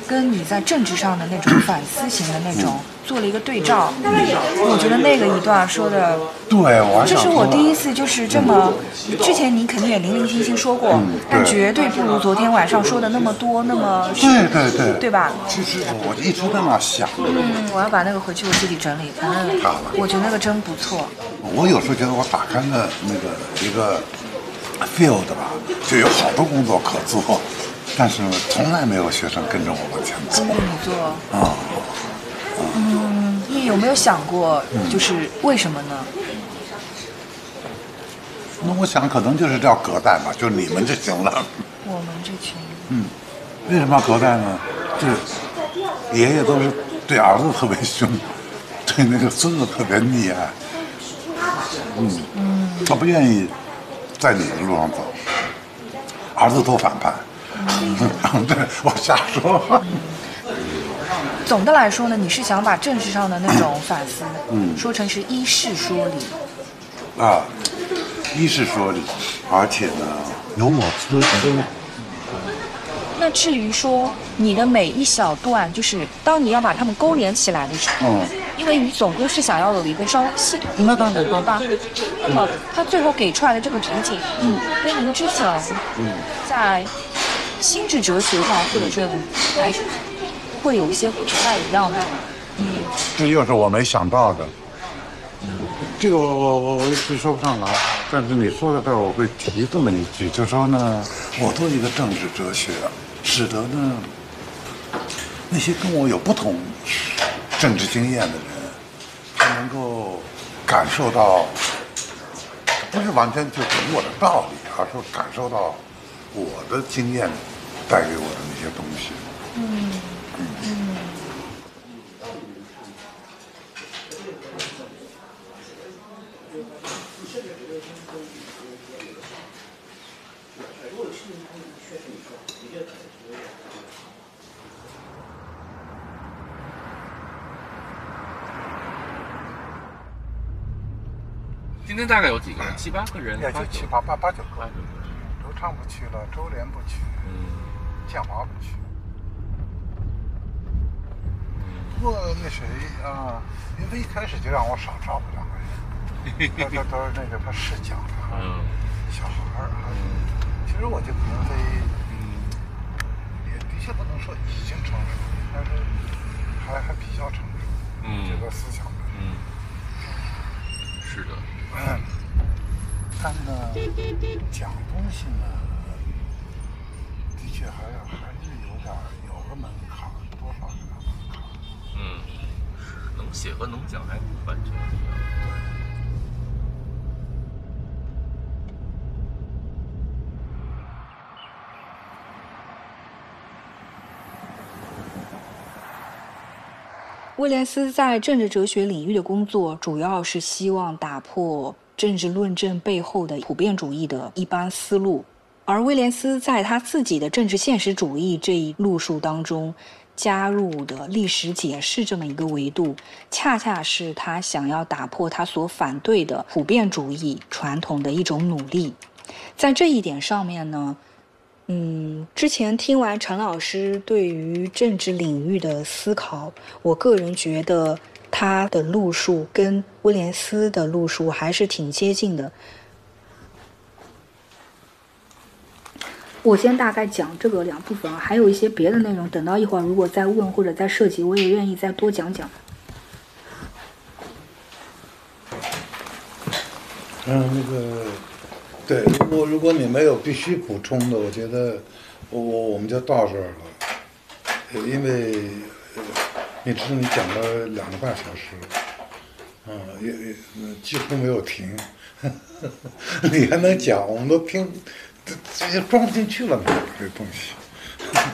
跟你在政治上的那种反思型的那种做了一个对照。我觉得那个一段说的，对，这是我第一次就是这么，之前你肯定也零零星星说过，但绝对不如昨天晚上说的那么多，那么对吧？其实我一直在那想，我要把那个回去我自己整理，反正我觉得那个真不错。我有时候觉得我打开了那个一个 field 吧，就有好多工作可做，但是从来没有学生跟着我往前走。跟着你做你有没有想过，就是为什么呢？那我想可能就是叫隔代吧，就你们就行了。我们这群，为什么要隔代呢？就是爷爷都是对儿子特别凶，对那个孙子特别溺爱。他不愿意在你的路上走，儿子多反叛。对，我瞎说。总的来说呢，你是想把政治上的那种反思，说成是依事说理。依事说理，而且呢，有我自身。那至于说你的每一小段，就是当你要把它们勾连起来的时候，因为你总归是想要有一个稍微系统的对吧？那么他最后给出来的这个瓶颈，跟您之前在心智哲学上或者是还是会有一些不太一样的。这又是我没想到的。这个我一时说不上来，但是你说到这儿，我会提这么一句，就说呢，我做一个政治哲学，使得呢那些跟我有不同政治经验的人，他能够感受到，不是完全就懂我的道理，而是感受到我的经验带给我的那些东西。今天大概有几个人？7、8个人？也就7、8、8、9个。刘畅不去了，周濂不去，建华不去。不过那谁啊，因为一开始就让我少招呼2个人，他都是那个他试讲的，小孩儿。其实我觉得林飞，也的确不能说已经成熟，但是还比较成熟，这个思想的。是的。但呢，讲东西呢，的确还是有个门槛，多少有个门槛。是能写和能讲还不完全一样。威廉斯在政治哲学领域的工作，主要是希望打破政治论证背后的普遍主义的一般思路，而威廉斯在他自己的政治现实主义这一路数当中加入的历史解释这么一个维度，恰恰是他想要打破他所反对的普遍主义传统的一种努力。在这一点上面呢，之前听完陈老师对于政治领域的思考，我个人觉得他的路数跟威廉斯的路数还是挺接近的。我先大概讲这个2部分啊，还有一些别的内容，等到一会儿如果再问或者再涉及，我也愿意再多讲讲。对，如果你没有必须补充的，我觉得我们就到这儿了，因为你知道你讲了2个半小时，也几乎没有停，你还能讲，我们都听，这些装不进去了呢，这东西。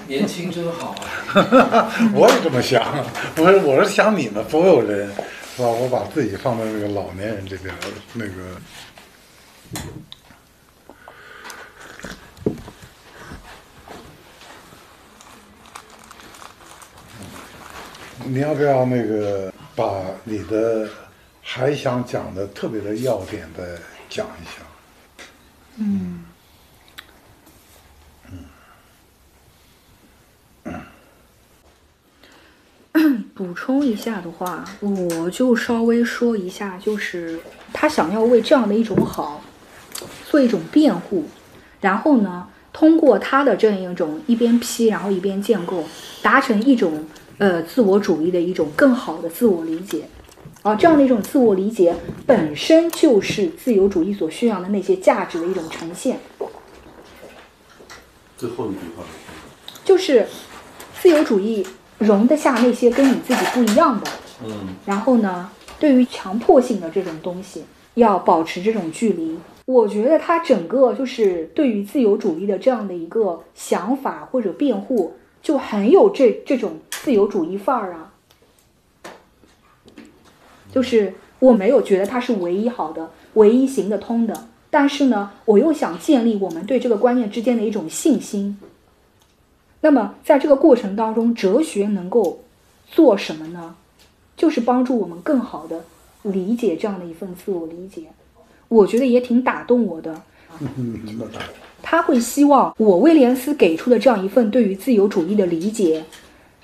年轻真好啊！我也这么想，不是，我是想你们所有人，是吧？我把自己放在那个老年人这边，那个。你要不要那个把你的还想讲的特别的要点的讲一下。补充一下的话，我就稍微说一下，就是他想要为这样的一种好做一种辩护，然后呢，通过他的这样一种一边批，然后一边建构，达成一种自我主义的一种更好的自我理解。这样的一种自我理解本身就是自由主义所需要的那些价值的一种呈现。最后一句话就是自由主义容得下那些跟你自己不一样的，然后呢，对于强迫性的这种东西要保持这种距离。我觉得他整个就是对于自由主义的这样的一个想法或者辩护，就很有这种自由主义范儿啊。就是我没有觉得它是唯一好的、唯一行得通的，但是呢，我又想建立我们对这个观念之间的一种信心。那么在这个过程当中，哲学能够做什么呢？就是帮助我们更好的理解这样的一份自我理解。我觉得也挺打动我的。他会希望我威廉斯给出的这样一份对于自由主义的理解，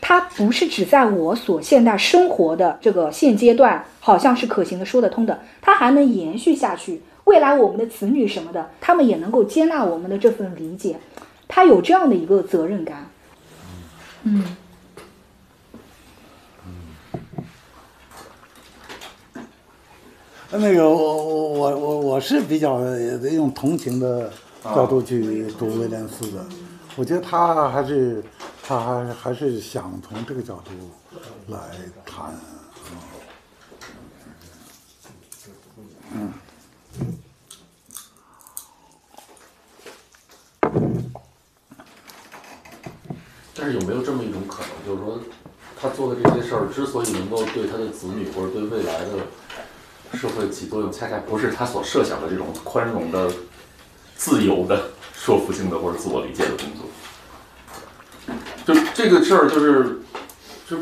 它不是只在我所现代生活的这个现阶段好像是可行的、说得通的，它还能延续下去。未来我们的子女什么的，他们也能够接纳我们的这份理解，他有这样的一个责任感。那个我是比较用同情的角度去读威廉斯的，我觉得他还是想从这个角度来谈。但是有没有这么一种可能，就是说，他做的这些事儿之所以能够对他的子女或者对未来的社会起作用，恰恰不是他所设想的这种宽容的、自由的、说服性的或者自我理解的工作。就这个事儿，就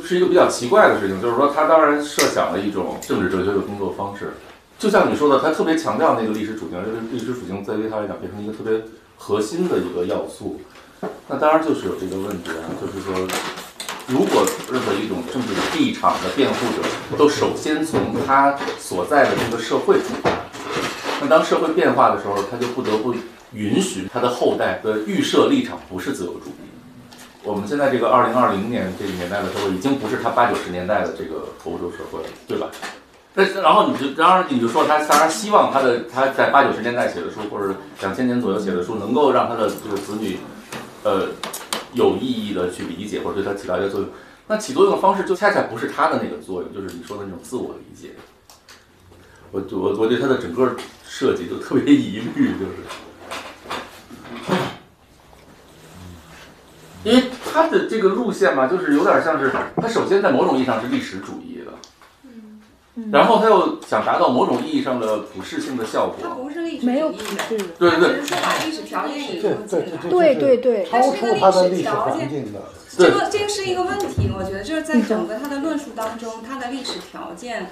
是一个比较奇怪的事情，就是说，他当然设想了一种政治哲学的工作方式，就像你说的，他特别强调那个历史处境，这个历史处境对于他来讲变成一个特别核心的一个要素。那当然就是有这个问题啊，就是说，如果任何一种政治立场的辩护者都首先从他所在的这个社会出发，那当社会变化的时候，他就不得不允许他的后代的预设立场不是自由主义。我们现在这个2020年这个年代的社会，已经不是他80、90年代的这个欧洲社会了，对吧？然后你就说他当然希望他在80、90年代写的书，或者2000年左右写的书，能够让他的这个子女有意义的去理解，或者对他起到一个作用。那起作用的方式就恰恰不是他的那个作用，就是你说的那种自我理解。我对他的整个设计就特别疑虑，因为他的这个路线嘛，就是有点像是他首先在某种意义上是历史主义的。然后他又想达到某种意义上的普适性的效果。它不是历史，没有普世，对，只是说把历史条件引入进来。对，超出它的历史环境的。这个是一个问题，我觉得就是在整个他的论述当中，他的历史条件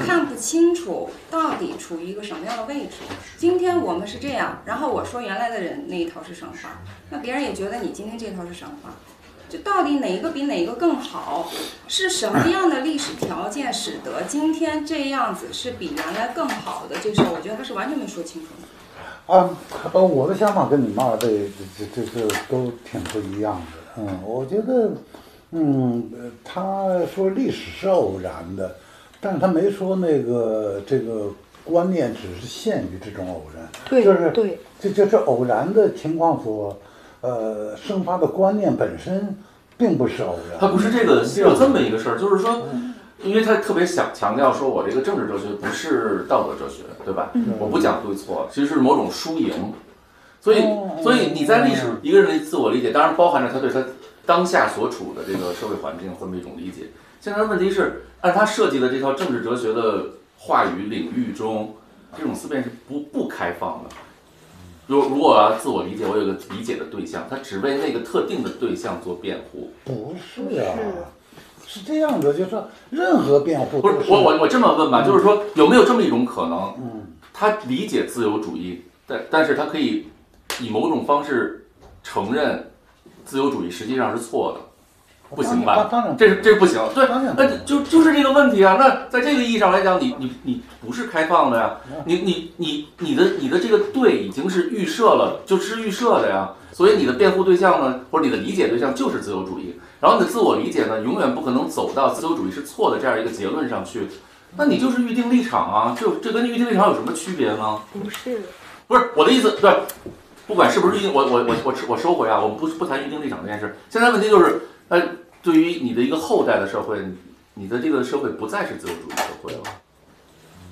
看不清楚到底处于一个什么样的位置。今天我们是这样，然后我说原来的人那一套是神话，那别人也觉得你今天这套是神话。就到底哪一个比哪一个更好？是什么样的历史条件使得今天这样子是比原来更好的？这事我觉得他是完全没说清楚的。我的想法跟你妈的这都挺不一样的。我觉得，他说历史是偶然的，但是他没说这个观念只是限于这种偶然。对，就是这就是偶然的情况所。生发的观念本身并不是偶然，它不是这个有这么一个事儿，就是说，因为他特别想强调说，我这个政治哲学不是道德哲学，对吧？我不讲对错，其实是某种输赢。所以你在历史一个人的自我理解，当然包含着他对他当下所处的这个社会环境这么一种理解。现在的问题是，按他设计的这套政治哲学的话语领域中，这种思辨是不开放的。如果我要自我理解，我有个理解的对象，他只为那个特定的对象做辩护。不是啊，是这样的，就是说任何辩护不是我这么问吧，就是说有没有这么一种可能？他理解自由主义，但是他可以以某种方式承认自由主义实际上是错的。不行吧？这不行。对，那就是这个问题啊。那在这个意义上来讲，你不是开放的呀。你的这个对已经是预设了，就是预设的呀。所以你的辩护对象呢，或者你的理解对象就是自由主义。然后你的自我理解呢，永远不可能走到自由主义是错的这样一个结论上去。那你就是预定立场啊。这跟预定立场有什么区别呢？不是我的意思，对，不管是不是预定，我收回啊，我们不谈预定立场这件事。现在问题就是。对于你的一个后代的社会，你的这个社会不再是自由主义社会了，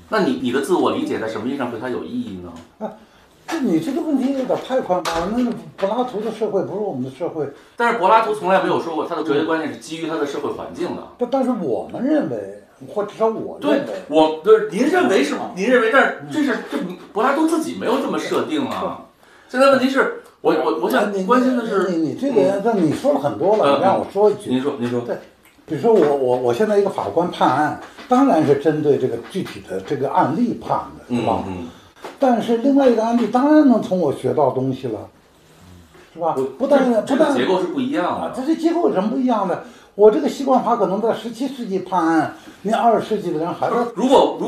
那你的自我理解在什么意义上对它有意义呢？你这个问题有点太宽泛了。那柏拉图的社会不是我们的社会，但是柏拉图从来没有说过他的哲学观念是基于他的社会环境的。但是我们认为，或至少我认为，对您认为是您认为，但是这柏拉图自己没有这么设定啊。现在问题是。我想关心的是你这个，那你说了很多了，你让我说一句。您说。对，比如说我现在一个法官判案，当然是针对这个具体的这个案例判的，是吧？但是另外一个案例当然能从我学到东西了，是吧？不但结构是不一样的。这结构有什么不一样的？我这个习惯法可能在17世纪判案，你20世纪的人还在。如果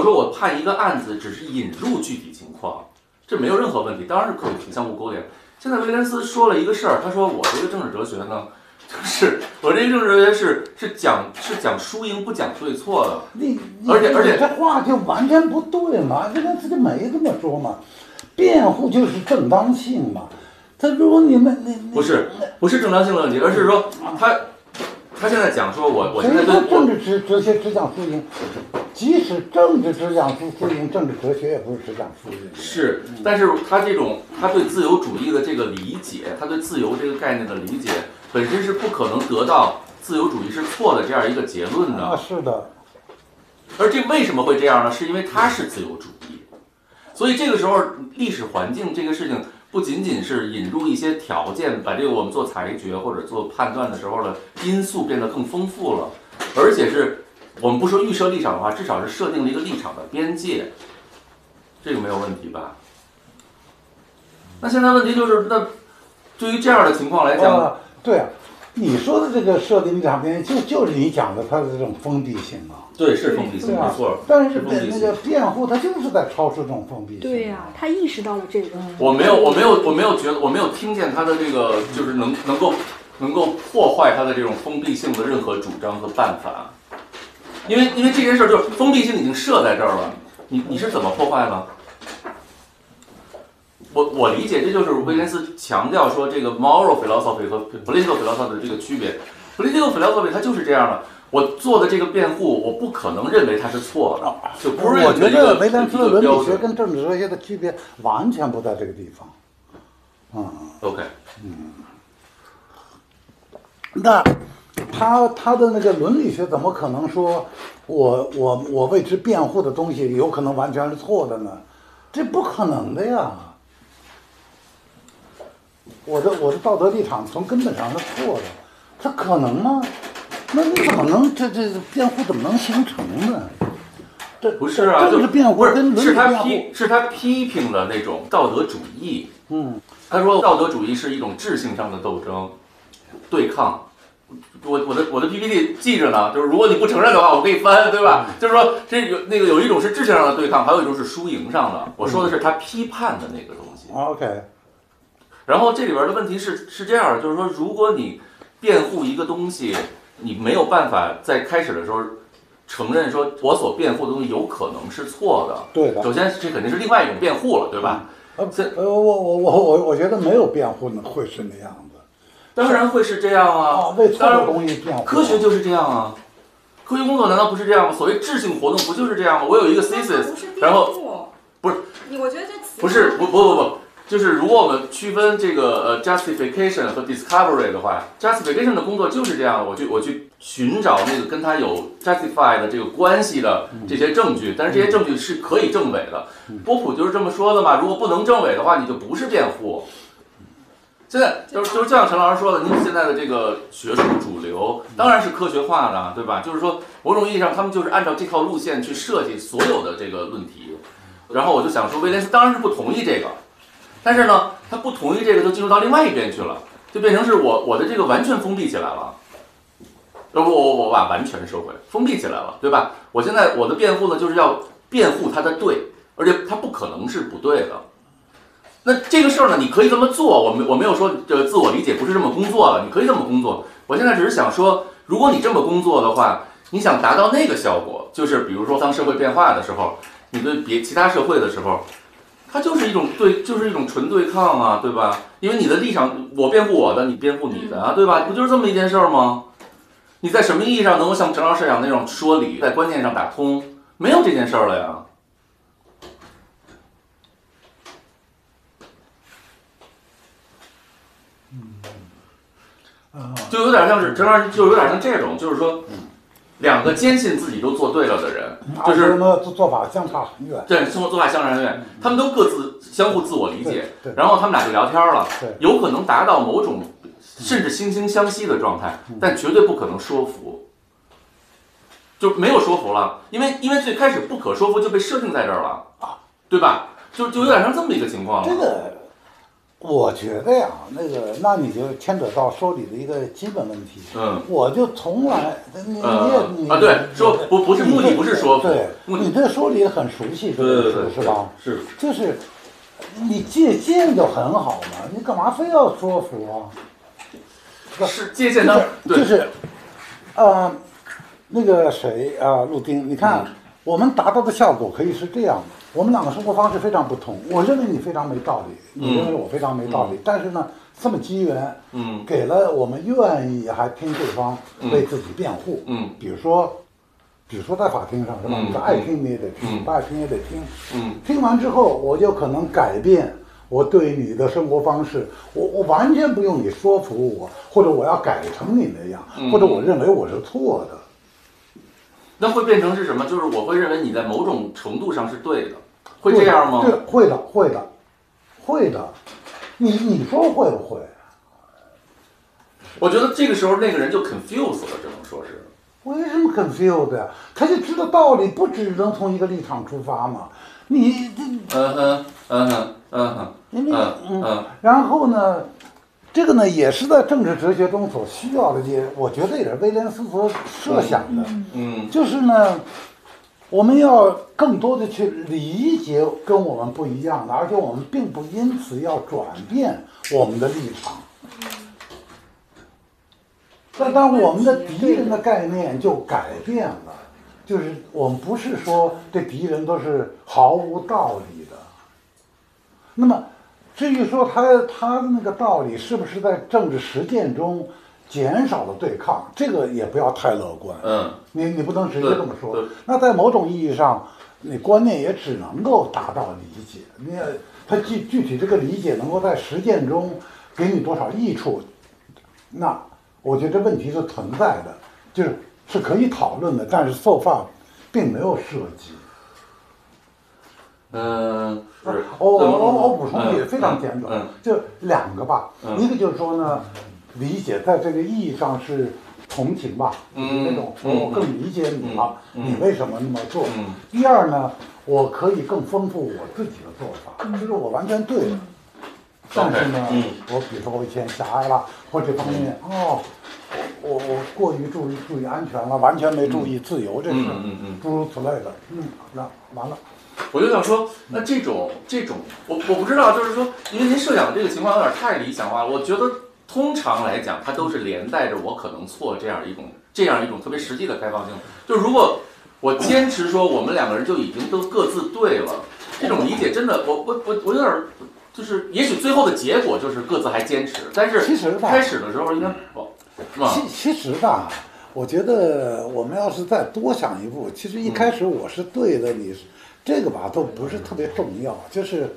说我判一个案子只是引入具体情况。这没有任何问题，当然是可以相互勾连。现在威廉斯说了一个事儿，他说我这个政治哲学呢，就是我这个政治哲学是讲输赢不讲对错的。而且这话就完全不对嘛，威廉斯就没这么说嘛，辩护就是正当性嘛。他如果你不是正当性的问题，而是说他现在讲说我现在对政治哲学只讲输赢。即使政治只讲输赢，政治哲学也不是只讲输赢。是，但是他对自由主义的这个理解，他对自由这个概念的理解，本身是不可能得到自由主义是错的这样一个结论的。是的。而这为什么会这样呢？是因为他是自由主义，所以这个时候历史环境这个事情不仅仅是引入一些条件，把这个我们做裁决或者做判断的时候的因素变得更丰富了，而且是。我们不说预设立场的话，至少是设定了一个立场的边界，这个没有问题吧？那现在问题就是，那对于这样的情况来讲，对啊，你说的这个设定立场边界，就是你讲的它的这种封闭性啊。对，是封闭性，没错。但是那个辩护，它就是在超出这种封闭性。对呀，他意识到了这个。我没有觉得，我没有听见他的这个就是能够破坏他的这种封闭性的任何主张和办法。因为这件事就是封闭性已经设在这儿了，你是怎么破坏呢？我理解这就是威廉斯强调说这个 moral philosophy 和 political philosophy 的这个区别。political philosophy 它就是这样的，我做的这个辩护，我不可能认为它是错的，就不是我觉得威廉斯的伦理学跟政治哲学的区别完全不在这个地方。OK， 那。他的那个伦理学怎么可能说我为之辩护的东西有可能完全是错的呢？这不可能的呀！我的道德立场从根本上是错的，这可能吗？那你怎么能这辩护怎么能形成呢？这不是啊，政治辩护跟伦理辩护是他批评了那种道德主义。他说道德主义是一种智性上的斗争，对抗。我的 PPT 记着呢，就是如果你不承认的话，我可以翻，对吧？就是说这有一种是智性上的对抗，还有一种是输赢上的。我说的是他批判的那个东西。OK。然后这里边的问题是这样的，就是说，如果你辩护一个东西，你没有办法在开始的时候承认说我所辩护的东西有可能是错的。对的。首先，这肯定是另外一种辩护了，对吧？我觉得没有辩护呢会是那样的。当然会是这样啊！为错的东西辩护。科学就是这样啊！科学工作难道不是这样吗？所谓质性活动不就是这样吗？我有一个 thesis， 然后不是，我觉得这词不是不，就是如果我们区分这个justification 和 discovery 的话 ，justification 的工作就是这样，我去寻找那个跟它有 justify 的这个关系的这些证据，但是这些证据是可以证伪的。波普就是这么说的嘛，如果不能证伪的话，你就不是辩护。现在就是像陈老师说的，您现在的这个学术主流当然是科学化的，对吧？就是说某种意义上，他们就是按照这套路线去设计所有的这个论题。然后我就想说，威廉斯当然是不同意这个，但是呢，他不同意这个就进入到另外一边去了，就变成是我的这个完全封闭起来了。我把完全收回，封闭起来了，对吧？我现在我的辩护呢，就是要辩护他的对，而且他不可能是不对的。那这个事儿呢，你可以这么做，我没有说自我理解不是这么工作了，你可以这么工作。我现在只是想说，如果你这么工作的话，你想达到那个效果，就是比如说当社会变化的时候，你对其他社会的时候，它就是一种就是一种纯对抗啊，对吧？因为你的立场，我辩护我的，你辩护你的啊，对吧？不就是这么一件事儿吗？你在什么意义上能够像陈老师讲那种说理，在观念上打通？没有这件事儿了呀。就有点像是陈老师，就有点像这种，就是说，两个坚信自己都做对了的人，就是什么做法相差很远。对，做法相差很远，他们都各自相互自我理解，然后他们俩就聊天了，有可能达到某种甚至惺惺相惜的状态，但绝对不可能说服，就没有说服了，因为最开始不可说服就被设定在这儿了，对吧？就有点像这么一个情况了。这个，我觉得呀，那你就牵扯到说理的一个基本问题。我就从来你对，说不是目的，不是说服，对，你对说理很熟悉，对，是吧？是，就是你借鉴就很好嘛，你干嘛非要说服啊？是借鉴的，就是，那个谁啊，陆丁，你看我们达到的效果可以是这样的。我们两个生活方式非常不同，我认为你非常没道理，你认为我非常没道理，但是呢，这么机缘，给了我们愿意还听对方为自己辩护，比如说在法庭上是吧？你爱听你也得听，不爱听也得听，听完之后我就可能改变我对你的生活方式，我完全不用你说服我，或者我要改成你那样，或者我认为我是错的。那会变成是什么？就是我会认为你在某种程度上是对的，会这样吗？对，会的。你说会不会？我觉得这个时候那个人就 confused 了，只能说是。为什么 confused 呀？他就知道道理不只能从一个立场出发嘛。然后呢？这个呢，也是在政治哲学中所需要的，我觉得也是威廉斯所设想的。就是呢，我们要更多的去理解跟我们不一样的，而且我们并不因此要转变我们的立场。但我们的敌人的概念就改变了，就是我们不是说这敌人都是毫无道理的。那么。至于说他的那个道理是不是在政治实践中减少了对抗，这个也不要太乐观。你不能直接这么说。那在某种意义上，你观念也只能够达到理解。他具体这个理解能够在实践中给你多少益处，那我觉得问题是存在的，是可以讨论的，但是so far并没有涉及。我补充也非常简短，就两个吧。一个就是说呢，理解在这个意义上是同情吧，就是那种我更理解你了，你为什么那么做？第二呢，我可以更丰富我自己的做法，就是我完全对了，但是呢，我比如说我以前狭隘了，或这方面我过于注意安全了，完全没注意自由这事，诸如此类的，那完了。我就想说，那这种，我不知道，就是说，因为您设想的这个情况有点太理想化了。我觉得通常来讲，它都是连带着我可能错这样一种特别实际的开放性。就如果我坚持说我们两个人就已经都各自对了，这种理解真的，我有点就是，也许最后的结果就是各自还坚持，但是开始的时候应该其实吧。我觉得我们要是再多想一步，其实一开始我是对的，你这个吧都不是特别重要，就是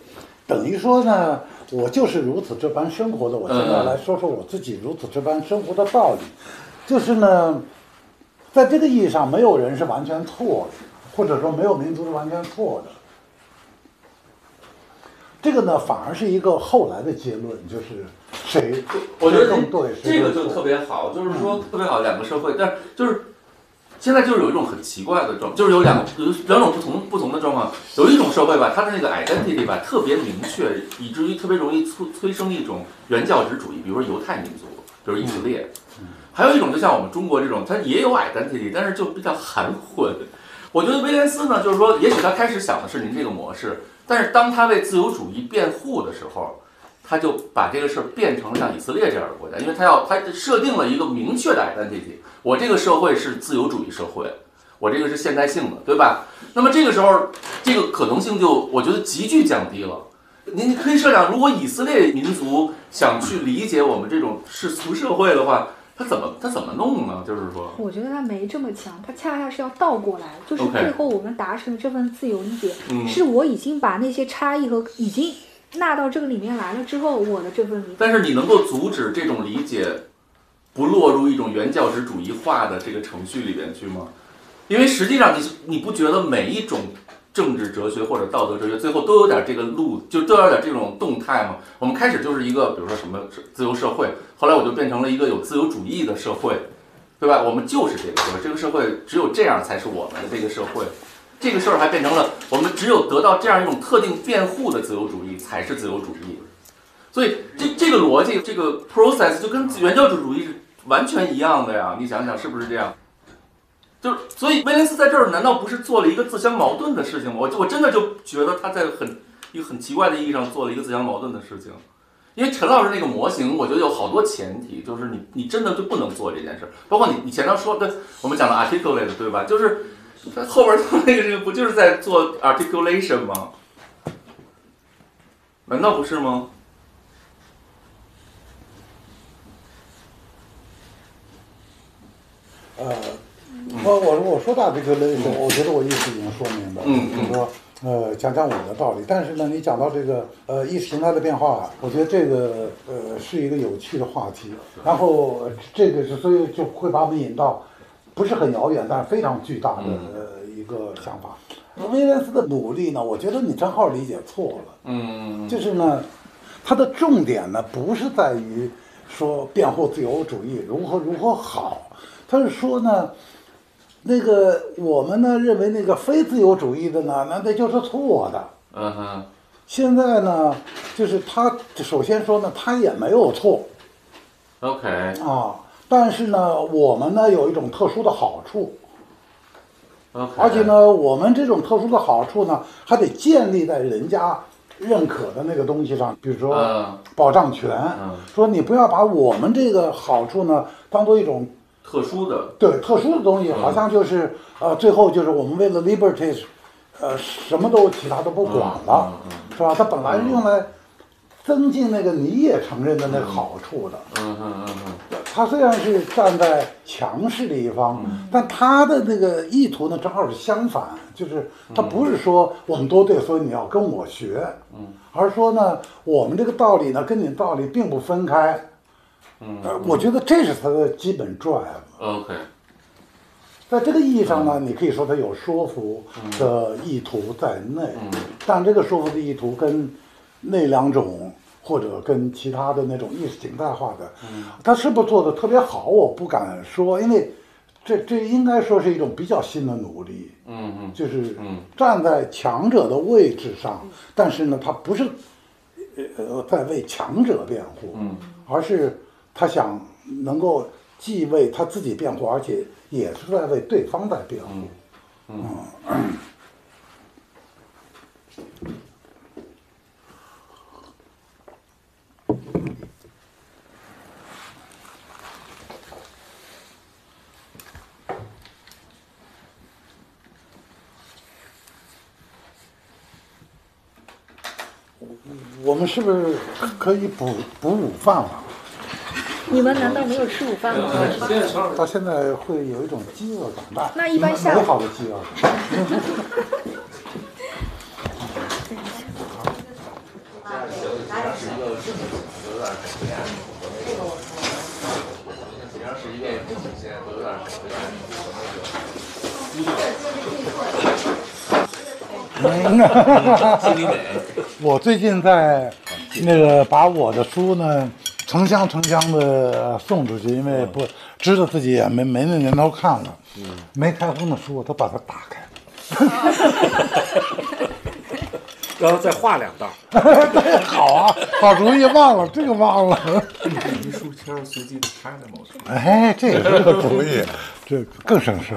等于说呢，我就是如此这般生活的。我现在来说说我自己如此这般生活的道理，就是呢，在这个意义上，没有人是完全错的，或者说没有民族是完全错的。这个呢，反而是一个后来的结论，就是谁？我觉得更对，这个就特别好，就是说特别好两个社会，但是就是现在就是有一种很奇怪的状，就是有两种不同的状况。有一种社会吧，它的那个 identity 吧特别明确，以至于特别容易催生一种原教旨主义，比如说犹太民族，比如以色列。还有一种就像我们中国这种，它也有 identity， 但是就比较含混。我觉得威廉斯呢，就是说，也许他开始想的是您这个模式，但是当他为自由主义辩护的时候，他就把这个事儿变成了像以色列这样的国家，因为他设定了一个明确的 identity， 我这个社会是自由主义社会，我这个是现代性的，对吧？那么这个时候，这个可能性就我觉得急剧降低了。您可以设想，如果以色列民族想去理解我们这种世俗社会的话，他怎么弄呢？就是说，我觉得他没这么强，他恰恰是要倒过来，就是最后我们达成这份自由理解，是我已经把那些差异和已经纳到这个里面来了之后，我的这份理解。但是你能够阻止这种理解不落入一种原教旨主义化的这个程序里边去吗？因为实际上你不觉得每一种政治哲学或者道德哲学最后都有点这个路，就都有点这种动态嘛。我们开始就是一个，比如说什么自由社会，后来我就变成了一个有自由主义的社会，对吧？我们就是这个社会，这个社会只有这样才是我们的这个社会。这个事儿还变成了我们只有得到这样一种特定辩护的自由主义才是自由主义。所以这个逻辑，这个 process 就跟原教旨主义是完全一样的呀。你想想是不是这样？就是所以威廉斯在这儿难道不是做了一个自相矛盾的事情吗？我真的就觉得他在一个很奇怪的意义上做了一个自相矛盾的事情。因为陈老师那个模型，我觉得有好多前提，就是你真的就不能做这件事，包括你前头说的，我们讲的 articulate 对吧？就是后边做那个不就是在做 articulation 吗？难道不是吗？我说大这个类，我觉得我意思已经说明白了，就是说讲我的道理。但是呢，你讲到这个意识形态的变化，我觉得这个是一个有趣的话题。然后这个所以就会把我们引到不是很遥远，但是非常巨大的一个想法。威廉斯的努力呢，我觉得你正好理解错了。就是呢，他的重点呢不是在于说辩护自由主义如何好，他是说呢。那个我们呢认为那个非自由主义的呢，那就是错的。现在呢，就是他首先说呢，他也没有错。OK。但是呢，我们呢有一种特殊的好处。OK。而且呢，我们这种特殊的好处呢，还得建立在人家认可的那个东西上，比如说保障权。说你不要把我们这个好处呢当做一种。特殊的特殊的东西，好像就是最后就是我们为了 liberty， 什么都其他都不管了，是吧？它本来是用来增进那个你也承认的那个好处的。他虽然是站在强势的一方，但他的那个意图呢，正好是相反，就是他不是说我们都对，所以你要跟我学，而是说呢，我们这个道理呢，跟你的道理并不分开。我觉得这是他的基本 drive。OK。在这个意义上呢，你可以说他有说服的意图在内，但这个说服的意图跟那两种或者跟其他的那种意识形态化的，他是不是做的特别好，我不敢说，因为这应该说是一种比较新的努力。就是站在强者的位置上，但是呢，他不是在为强者辩护，而是。他想能够既为他自己辩护，而且也是在为对方在辩护。我们是不是可以补午饭了？你们难道没有吃午饭吗？到现在会有一种饥饿感，那一般下午美好的饥饿感。我最近在那个把我的书呢成箱的送出去，因为不知道自己也没那年头看了，没开封的书，他把它打开。然后再画2道。对，好啊，好主意，忘了这个忘了。一书签随机插在某处。哎，这也是个主意，这更省事。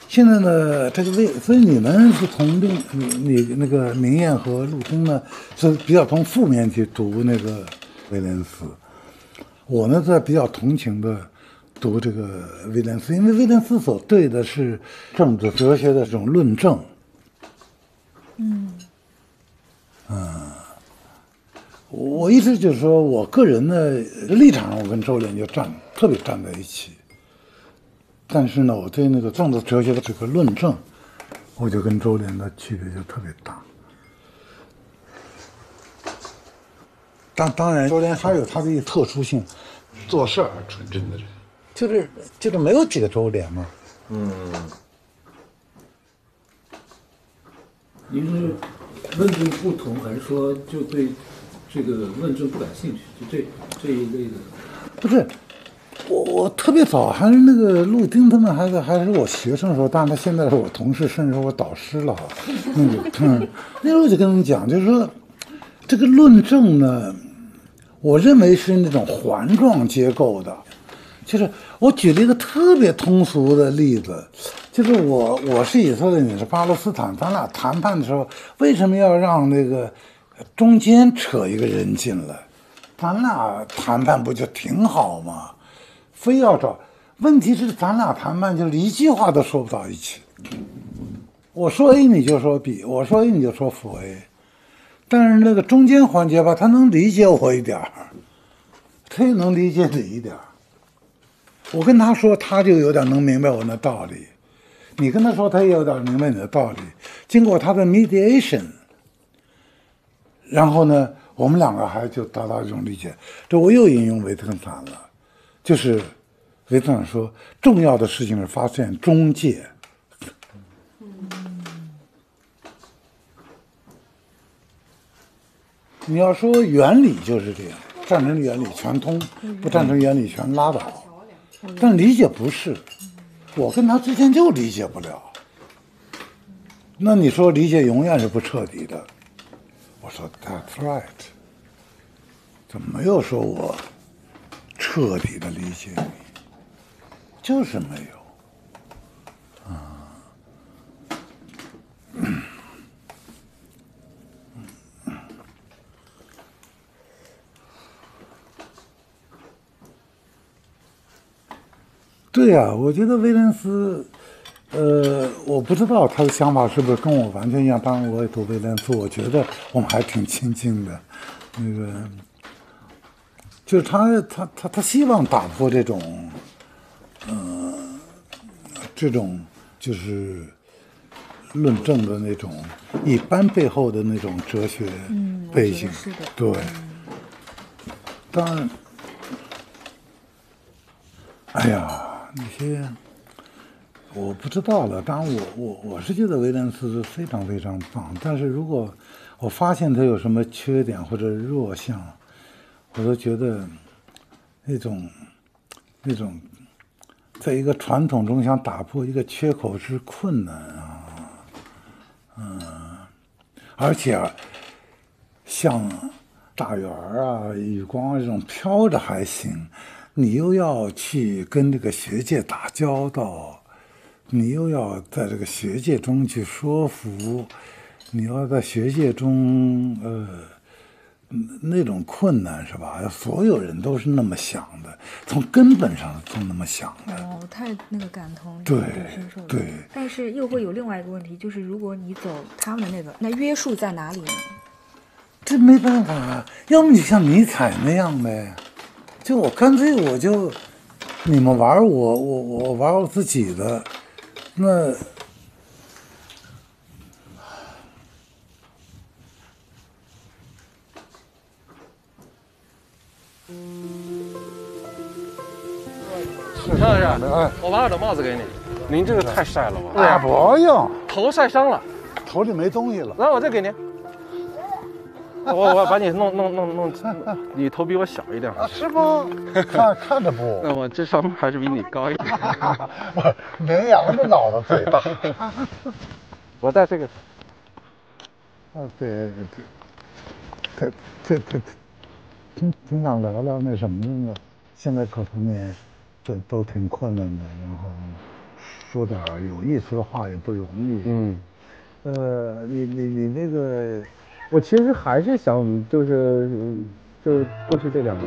现在呢，这个所以你们是从你那个明艳和陆空呢，是比较从负面去读那个威廉斯。我呢，在比较同情的读这个威廉斯，因为威廉斯所对的是政治哲学的这种论证。我一直就是说我个人的立场上，我跟周濂就特别站在一起。但是呢，我对那个政治哲学的这个论证，我就跟周濂的区别就特别大。当然，周濂还有他的一个特殊性，做事儿纯真的人，就是没有几个周濂嘛。您是论证不同，还是说就对这个论证不感兴趣？就这一类的？不是。我特别早还是那个陆丁他们还是我学生的时候，但是他现在是我同事，甚至是我导师了。那时候我就跟他们讲，就是说这个论证呢，我认为是那种环状结构的。就是我举了一个特别通俗的例子，就是我是以色列，你是巴勒斯坦，咱俩谈判的时候，为什么要让那个中间扯一个人进来？咱俩谈判不就挺好吗？非要找，问题是咱俩谈判就一句话都说不到一起。我说 A 你就说 B， 我说 A 你就说负 A， 但是那个中间环节吧，他能理解我一点儿，他也能理解你一点儿。我跟他说，他就有点能明白我那道理；你跟他说，他也有点明白你的道理。经过他的 mediation， 然后呢，我们两个还就达到一种理解。这我又引用维特根斯坦了。就是维特根斯坦说，重要的事情是发现中介。你要说原理就是这样，赞成原理全通，不赞成原理全拉倒。但理解不是，我跟他之间就理解不了。那你说理解永远是不彻底的，我说 That's right， 怎么没有说我彻底的理解你，就是没有。对呀，我觉得威廉斯，我不知道他的想法是不是跟我完全一样。当然，我也读威廉斯，我觉得我们还挺亲近的。那个，就是他希望打破这种，这种就是论证的那种一般背后的那种哲学背景。是的。对。当然，哎呀。那些我不知道了，当然我是觉得威廉斯是非常非常棒，但是如果我发现他有什么缺点或者弱项，我都觉得那种在一个传统中想打破一个缺口是困难啊，而且像大圆啊、余光这种飘着还行。你又要去跟这个学界打交道，你又要在这个学界中去说服，你要在学界中那种困难是吧？所有人都是那么想的，从根本上都那么想的。哦，太那个感同对身受了。对。但是又会有另外一个问题，就是如果你走他们的那个，那约束在哪里呢？这没办法，要么你像尼采那样呗。就我干脆我就，你们玩我玩我自己的，那陈老师，我把我的帽子给你。您这个太晒了吧？哎呀，不用。头晒伤了，头里没东西了。来，我再给您。我把你弄，你头比我小一点啊？是吗？看着不？那我智商还是比你高一点。绵羊的脑子最大。我带这个。啊，对，挺想聊聊那什么的呢。现在各方面都挺困难的，然后说点有意思的话也不容易。你那个。我其实还是想，就是过去这2个人，